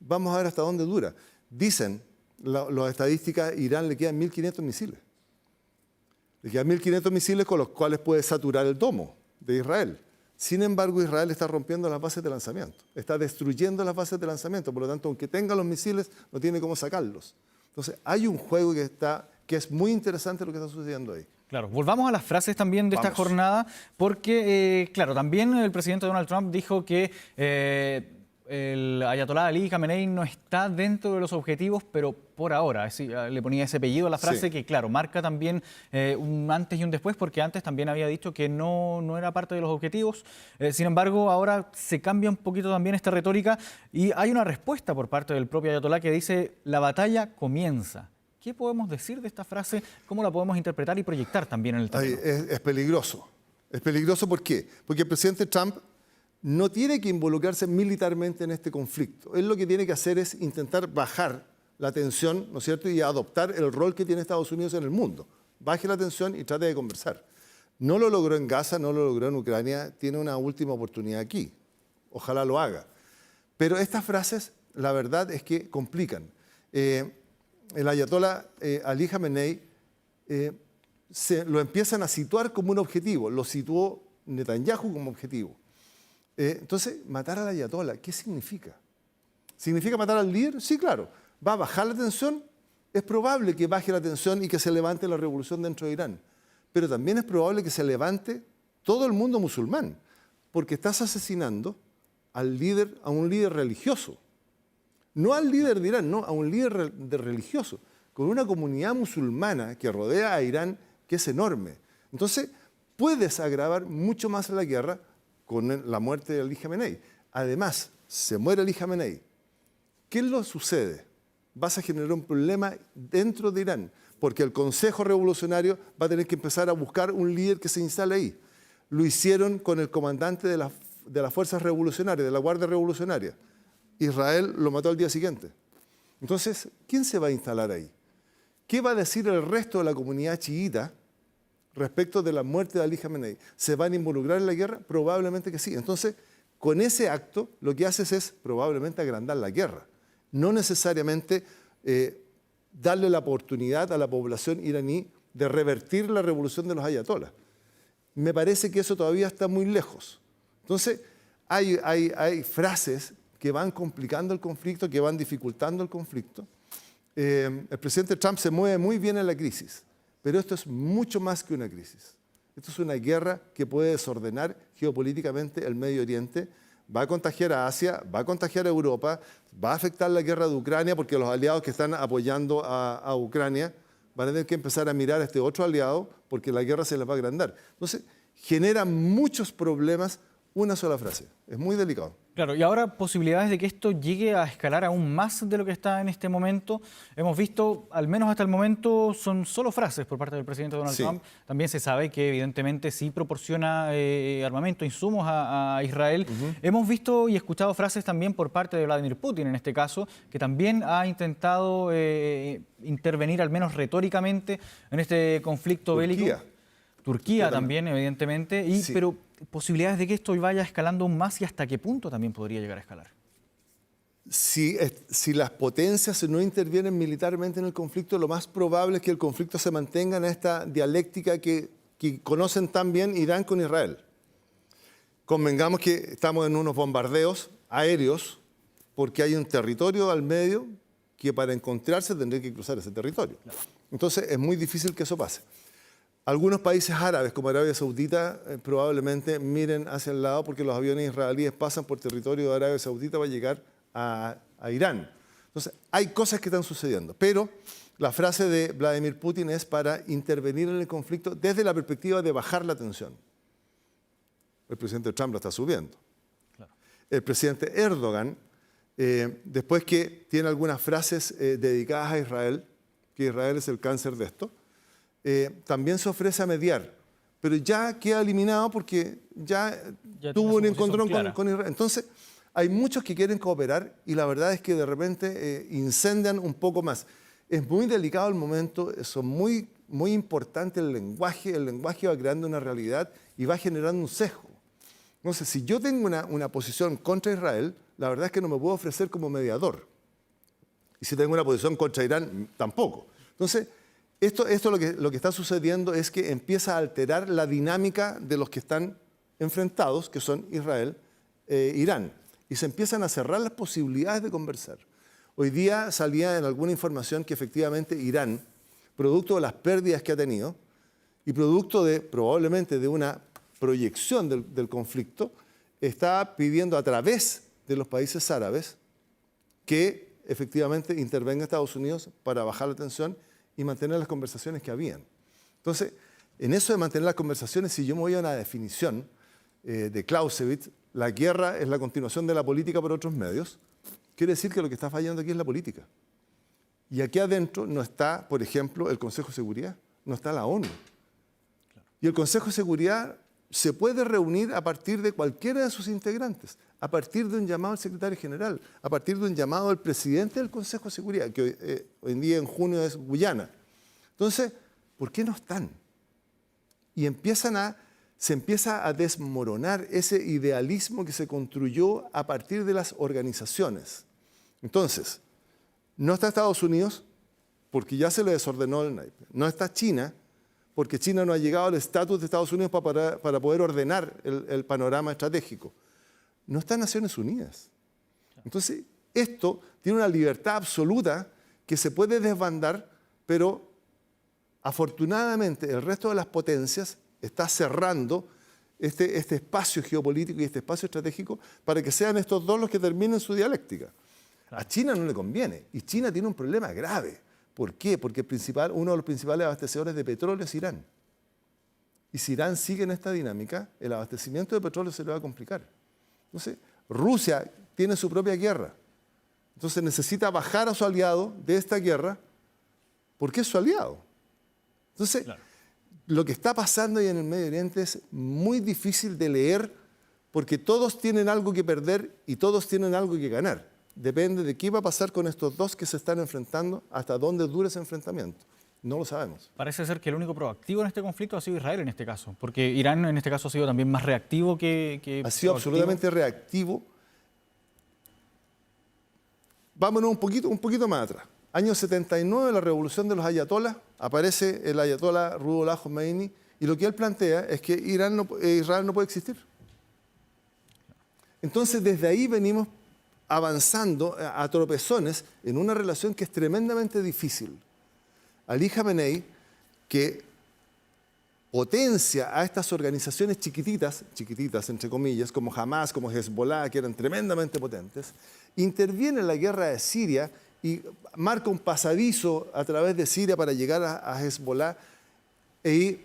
Vamos a ver hasta dónde dura. Dicen las estadísticas, Irán le quedan 1.500 misiles. Le quedan 1.500 misiles con los cuales puede saturar el domo de Israel. Sin embargo, Israel está rompiendo las bases de lanzamiento. Está destruyendo las bases de lanzamiento. Por lo tanto, aunque tenga los misiles, no tiene cómo sacarlos. Entonces, hay un juego que es muy interesante lo que está sucediendo ahí. Claro, volvamos a las frases también de esta jornada, porque, claro, también el presidente Donald Trump dijo que el ayatolá Ali Khamenei no está dentro de los objetivos, pero por ahora. Le ponía ese apellido a la frase, sí, que, claro, marca también un antes y un después, porque antes también había dicho que no era parte de los objetivos. Sin embargo, ahora se cambia un poquito también esta retórica y hay una respuesta por parte del propio ayatolá que dice: la batalla comienza. ¿Qué podemos decir de esta frase? ¿Cómo la podemos interpretar y proyectar también en el terreno? Es peligroso. Es peligroso, ¿por qué? Porque el presidente Trump no tiene que involucrarse militarmente en este conflicto. Él lo que tiene que hacer es intentar bajar la tensión, ¿no es cierto?, y adoptar el rol que tiene Estados Unidos en el mundo. Baje la tensión y trate de conversar. No lo logró en Gaza, no lo logró en Ucrania, tiene una última oportunidad aquí. Ojalá lo haga. Pero estas frases, la verdad es que complican. El ayatolá Ali Khamenei lo empiezan a situar como un objetivo. Lo situó Netanyahu como objetivo. Entonces, matar al ayatolá, ¿qué significa? ¿Significa matar al líder? Sí, claro. ¿Va a bajar la tensión? Es probable que baje la tensión y que se levante la revolución dentro de Irán. Pero también es probable que se levante todo el mundo musulmán, porque estás asesinando a un líder religioso. No al líder de Irán, no, a un líder religioso, con una comunidad musulmana que rodea a Irán que es enorme. Entonces, puedes agravar mucho más la guerra con la muerte de Ali Khamenei. Además, se muere Ali Khamenei. ¿Qué le sucede? Vas a generar un problema dentro de Irán, porque el Consejo Revolucionario va a tener que empezar a buscar un líder que se instale ahí. Lo hicieron con el comandante de las fuerzas revolucionarias, de la Guardia Revolucionaria. Israel lo mató al día siguiente. Entonces, ¿quién se va a instalar ahí? ¿Qué va a decir el resto de la comunidad chiita respecto de la muerte de Ali Khamenei? ¿Se van a involucrar en la guerra? Probablemente que sí. Entonces, con ese acto, lo que haces es probablemente agrandar la guerra. No necesariamente darle la oportunidad a la población iraní de revertir la revolución de los ayatolás. Me parece que eso todavía está muy lejos. Entonces, hay frases que van complicando el conflicto, que van dificultando el conflicto. El presidente Trump se mueve muy bien en la crisis, pero esto es mucho más que una crisis. Esto es una guerra que puede desordenar geopolíticamente el Medio Oriente, va a contagiar a Asia, va a contagiar a Europa, va a afectar la guerra de Ucrania, porque los aliados que están apoyando a Ucrania van a tener que empezar a mirar a este otro aliado, porque la guerra se les va a agrandar. Entonces, genera muchos problemas una sola frase. Es muy delicado. Claro, y ahora posibilidades de que esto llegue a escalar aún más de lo que está en este momento. Hemos visto, al menos hasta el momento, son solo frases por parte del presidente Donald Trump. También se sabe que evidentemente sí proporciona armamento, insumos a Israel. Hemos visto y escuchado frases también por parte de Vladimir Putin, en este caso, que también ha intentado intervenir, al menos retóricamente, en este conflicto bélico. Turquía también, evidentemente, pero posibilidades de que esto vaya escalando aún más y hasta qué punto también podría llegar a escalar. Si las potencias no intervienen militarmente en el conflicto, lo más probable es que el conflicto se mantenga en esta dialéctica que conocen tan bien Irán con Israel. Convengamos que estamos en unos bombardeos aéreos porque hay un territorio al medio que para encontrarse tendría que cruzar ese territorio. Entonces es muy difícil que eso pase. Algunos países árabes, como Arabia Saudita, probablemente miren hacia el lado porque los aviones israelíes pasan por territorio de Arabia Saudita para llegar a Irán. Entonces, hay cosas que están sucediendo. Pero la frase de Vladimir Putin es para intervenir en el conflicto desde la perspectiva de bajar la tensión. El presidente Trump lo está subiendo. Claro. El presidente Erdogan, después que tiene algunas frases dedicadas a Israel, que Israel es el cáncer de esto, también se ofrece a mediar, pero ya queda eliminado porque ya tuvo un encontrón con Israel. Entonces, hay muchos que quieren cooperar y la verdad es que de repente incendian un poco más. Es muy delicado el momento, son muy importante el lenguaje va creando una realidad y va generando un sesgo. Entonces, si yo tengo una posición contra Israel, la verdad es que no me puedo ofrecer como mediador. Y si tengo una posición contra Irán, tampoco. Entonces, esto lo que está sucediendo es que empieza a alterar la dinámica de los que están enfrentados, que son Israel e Irán. Y se empiezan a cerrar las posibilidades de conversar. Hoy día salía en alguna información que efectivamente Irán, producto de las pérdidas que ha tenido y producto probablemente de una proyección del conflicto, está pidiendo a través de los países árabes que efectivamente intervenga Estados Unidos para bajar la tensión y mantener las conversaciones que habían. Entonces, en eso de mantener las conversaciones, si yo me voy a una definición de Clausewitz, la guerra es la continuación de la política por otros medios, quiere decir que lo que está fallando aquí es la política. Y aquí adentro no está, por ejemplo, el Consejo de Seguridad, no está la ONU. Y el Consejo de Seguridad se puede reunir a partir de cualquiera de sus integrantes, a partir de un llamado al secretario general, a partir de un llamado al presidente del Consejo de Seguridad, que hoy en día en junio es Guyana. Entonces, ¿por qué no están? Y se empieza a desmoronar ese idealismo que se construyó a partir de las organizaciones. Entonces, no está Estados Unidos porque ya se le desordenó el naipe. No está China porque China no ha llegado al estatus de Estados Unidos para poder ordenar el panorama estratégico. No está Naciones Unidas. Entonces, esto tiene una libertad absoluta que se puede desbandar, pero afortunadamente el resto de las potencias está cerrando este espacio geopolítico y este espacio estratégico para que sean estos dos los que terminen su dialéctica. A China no le conviene y China tiene un problema grave. ¿Por qué? Porque uno de los principales abastecedores de petróleo es Irán. Y si Irán sigue en esta dinámica, el abastecimiento de petróleo se le va a complicar. Entonces, Rusia tiene su propia guerra. Entonces necesita bajar a su aliado de esta guerra porque es su aliado. Entonces, lo que está pasando ahí en el Medio Oriente es muy difícil de leer porque todos tienen algo que perder y todos tienen algo que ganar. Depende de qué va a pasar con estos dos que se están enfrentando, hasta dónde dure ese enfrentamiento. No lo sabemos. Parece ser que el único proactivo en este conflicto ha sido Israel en este caso, porque Irán en este caso ha sido también más reactivo que ha sido absolutamente reactivo. Vámonos un poquito más atrás. Año 79, la revolución de los ayatolás, aparece el ayatolá Ruhollah Khomeini y lo que él plantea es que Israel no puede existir. Entonces, desde ahí venimos avanzando a tropezones en una relación que es tremendamente difícil. Ali Khamenei, que potencia a estas organizaciones chiquititas entre comillas, como Hamas, como Hezbollah, que eran tremendamente potentes, interviene en la guerra de Siria y marca un pasadizo a través de Siria para llegar a Hezbollah y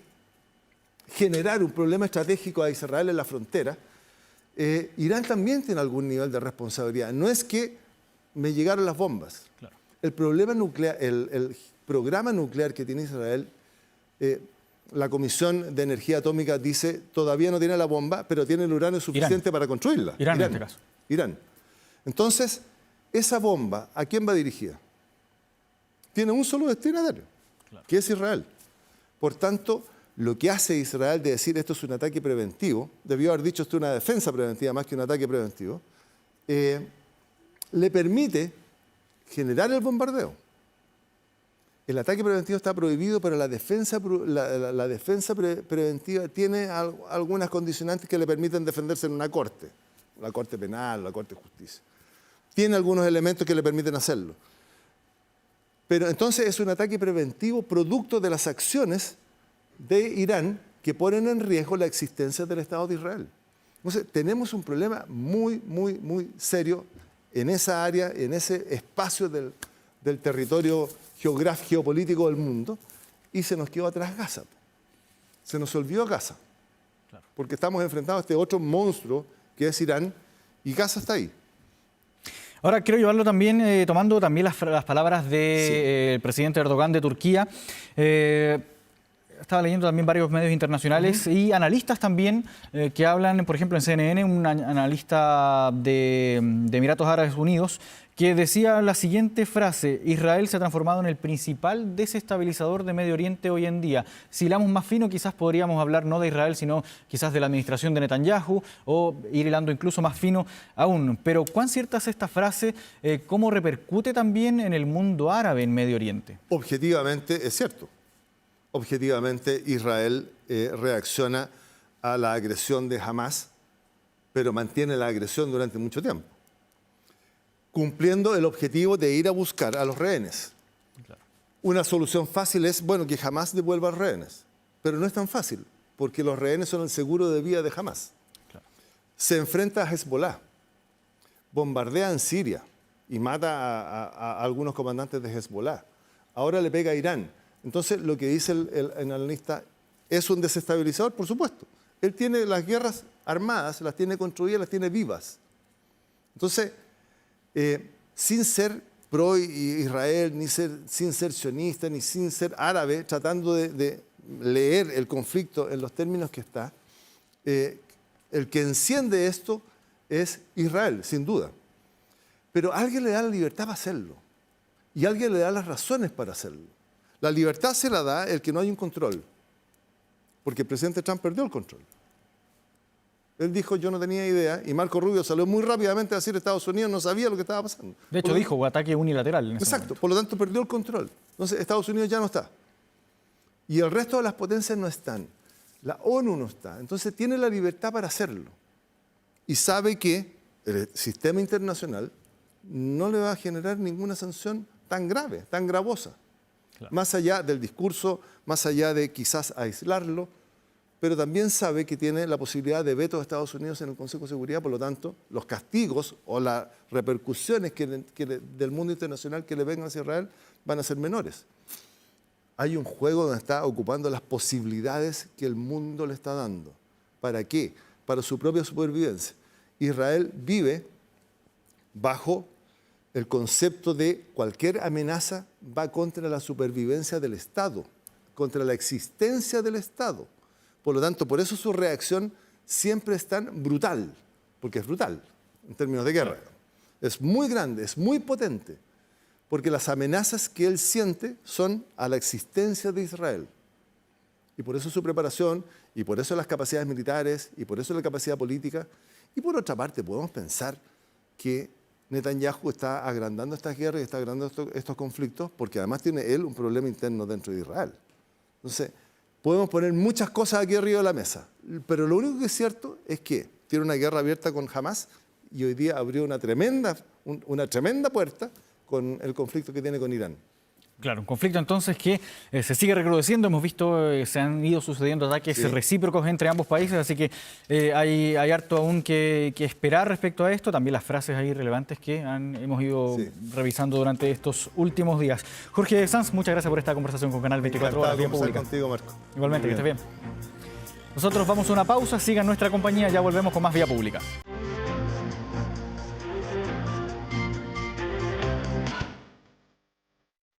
generar un problema estratégico a Israel en la frontera. Irán también tiene algún nivel de responsabilidad. No es que me llegaron las bombas. Claro. El problema nuclear, el programa nuclear que tiene Israel, la Comisión de Energía Atómica dice todavía no tiene la bomba, pero tiene el uranio suficiente para construirla. Irán en este caso. Irán. Entonces, esa bomba, ¿a quién va dirigida? Tiene un solo destinatario, claro, que es Israel. Por tanto, lo que hace Israel de decir esto es un ataque preventivo, debió haber dicho esto es una defensa preventiva más que un ataque preventivo, le permite generar el bombardeo. El ataque preventivo está prohibido, pero la defensa preventiva tiene algunas condicionantes que le permiten defenderse en una corte, la corte penal, la corte de justicia. Tiene algunos elementos que le permiten hacerlo. Pero entonces es un ataque preventivo producto de las acciones de Irán que ponen en riesgo la existencia del Estado de Israel. Entonces, tenemos un problema muy, muy, muy serio en esa área, en ese espacio del territorio geopolítico del mundo, y se nos quedó atrás Gaza. Se nos olvidó Gaza. Claro. Porque estamos enfrentados a este otro monstruo que es Irán, y Gaza está ahí. Ahora quiero llevarlo también, tomando también las palabras del presidente Erdogan de Turquía. Estaba leyendo también varios medios internacionales y analistas también que hablan, por ejemplo, en CNN, un analista de Emiratos Árabes Unidos, que decía la siguiente frase: Israel se ha transformado en el principal desestabilizador de Medio Oriente hoy en día. Si hilamos más fino, quizás podríamos hablar no de Israel, sino quizás de la administración de Netanyahu, o ir hilando incluso más fino aún. Pero ¿cuán cierta es esta frase? ¿Cómo repercute también en el mundo árabe en Medio Oriente? Objetivamente es cierto. Objetivamente Israel reacciona a la agresión de Hamás, pero mantiene la agresión durante mucho tiempo, cumpliendo el objetivo de ir a buscar a los rehenes. Claro. Una solución fácil es, bueno, que Hamás devuelva a los rehenes, pero no es tan fácil, porque los rehenes son el seguro de vida de Hamás. Claro. Se enfrenta a Hezbollah, bombardea en Siria y mata a algunos comandantes de Hezbollah. Ahora le pega a Irán. Entonces, lo que dice el analista, ¿es un desestabilizador? Por supuesto. Él tiene las guerras armadas, las tiene construidas, las tiene vivas. Entonces, sin ser pro Israel, sin ser sionista, ni sin ser árabe, tratando de leer el conflicto en los términos que está, el que enciende esto es Israel, sin duda. Pero alguien le da la libertad para hacerlo. Y alguien le da las razones para hacerlo. La libertad se la da el que no hay un control. Porque el presidente Trump perdió el control. Él dijo, yo no tenía idea, y Marco Rubio salió muy rápidamente a decir que Estados Unidos no sabía lo que estaba pasando. De hecho, dijo ataque unilateral en ese Exacto, momento. por lo tanto perdió el control. Entonces Estados Unidos ya no está. Y el resto de las potencias no están. La ONU no está. Entonces tiene la libertad para hacerlo. Y sabe que el sistema internacional no le va a generar ninguna sanción tan grave, tan gravosa. Claro. Más allá del discurso, más allá de quizás aislarlo, pero también sabe que tiene la posibilidad de veto de Estados Unidos en el Consejo de Seguridad, por lo tanto, los castigos o las repercusiones del mundo internacional que le vengan hacia Israel van a ser menores. Hay un juego donde está ocupando las posibilidades que el mundo le está dando. ¿Para qué? Para su propia supervivencia. Israel vive bajo el concepto de cualquier amenaza va contra la supervivencia del Estado, contra la existencia del Estado. Por lo tanto, por eso su reacción siempre es tan brutal, porque es brutal en términos de guerra. Es muy grande, es muy potente, porque las amenazas que él siente son a la existencia de Israel. Y por eso su preparación, y por eso las capacidades militares, y por eso la capacidad política. Y por otra parte, podemos pensar que Netanyahu está agrandando estas guerras y está agrandando estos conflictos porque además tiene él un problema interno dentro de Israel. Entonces, podemos poner muchas cosas aquí arriba de la mesa, pero lo único que es cierto es que tiene una guerra abierta con Hamás y hoy día abrió una tremenda puerta con el conflicto que tiene con Irán. Claro, un conflicto entonces que se sigue recrudeciendo. Hemos visto, se han ido sucediendo ataques recíprocos entre ambos países, así que hay harto aún que esperar respecto a esto. También las frases ahí relevantes que hemos ido revisando durante estos últimos días. Jorge Sanz, muchas gracias por esta conversación con Canal 24 Horas Vía Pública. Contigo, Marco. Igualmente, que estés bien. Nosotros vamos a una pausa, sigan nuestra compañía, ya volvemos con más Vía Pública.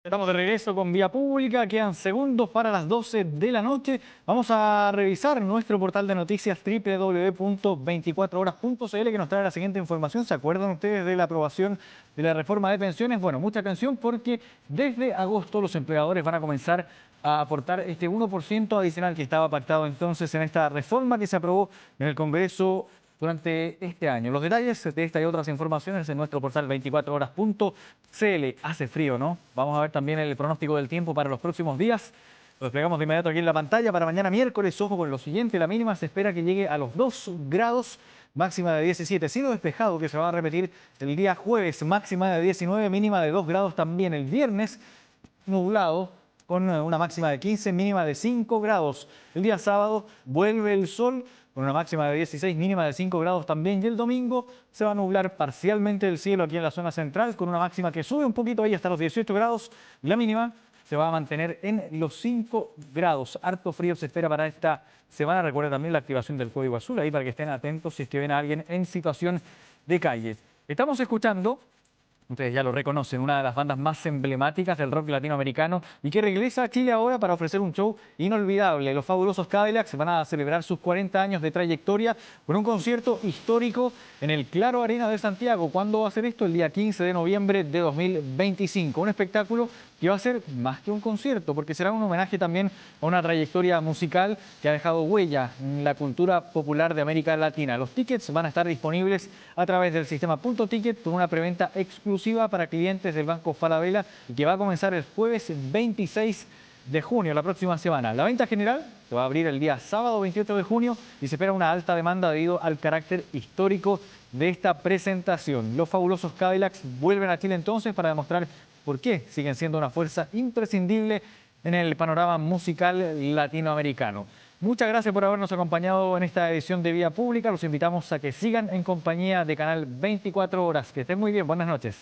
Estamos de regreso con Vía Pública, quedan segundos para las 12 de la noche. Vamos a revisar nuestro portal de noticias www.24horas.cl que nos trae la siguiente información. ¿Se acuerdan ustedes de la aprobación de la reforma de pensiones? Bueno, mucha atención porque desde agosto los empleadores van a comenzar a aportar este 1% adicional que estaba pactado entonces en esta reforma que se aprobó en el Congreso durante este año. Los detalles de esta y otras informaciones en nuestro portal 24horas.cl. Hace frío, ¿no? Vamos a ver también el pronóstico del tiempo para los próximos días. Lo desplegamos de inmediato aquí en la pantalla. Para mañana miércoles, ojo con lo siguiente, la mínima se espera que llegue a los 2 grados, máxima de 17. Cielo despejado que se va a repetir el día jueves, máxima de 19, mínima de 2 grados también. El viernes, nublado, con una máxima de 15, mínima de 5 grados. El día sábado vuelve el sol, con una máxima de 16, mínima de 5 grados también. Y el domingo se va a nublar parcialmente el cielo aquí en la zona central, con una máxima que sube un poquito ahí hasta los 18 grados. La mínima se va a mantener en los 5 grados. Harto frío se espera para esta semana. Recuerden también la activación del código azul ahí para que estén atentos si es que ven a alguien en situación de calle. Estamos escuchando Ustedes ya lo reconocen, una de las bandas más emblemáticas del rock latinoamericano y que regresa a Chile ahora para ofrecer un show inolvidable. Los fabulosos Cadillacs van a celebrar sus 40 años de trayectoria con un concierto histórico en el Claro Arena de Santiago. ¿Cuándo va a ser esto? El día 15 de noviembre de 2025. Un espectáculo que va a ser más que un concierto, porque será un homenaje también a una trayectoria musical que ha dejado huella en la cultura popular de América Latina. Los tickets van a estar disponibles a través del sistema Punto Ticket con una preventa exclusiva para clientes del Banco Falabella y que va a comenzar el jueves 26 de junio, la próxima semana. La venta general se va a abrir el día sábado 28 de junio y se espera una alta demanda debido al carácter histórico de esta presentación. Los fabulosos Cadillacs vuelven a Chile entonces para demostrar por qué siguen siendo una fuerza imprescindible en el panorama musical latinoamericano. Muchas gracias por habernos acompañado en esta edición de Vía Pública. Los invitamos a que sigan en compañía de Canal 24 Horas. Que estén muy bien. Buenas noches.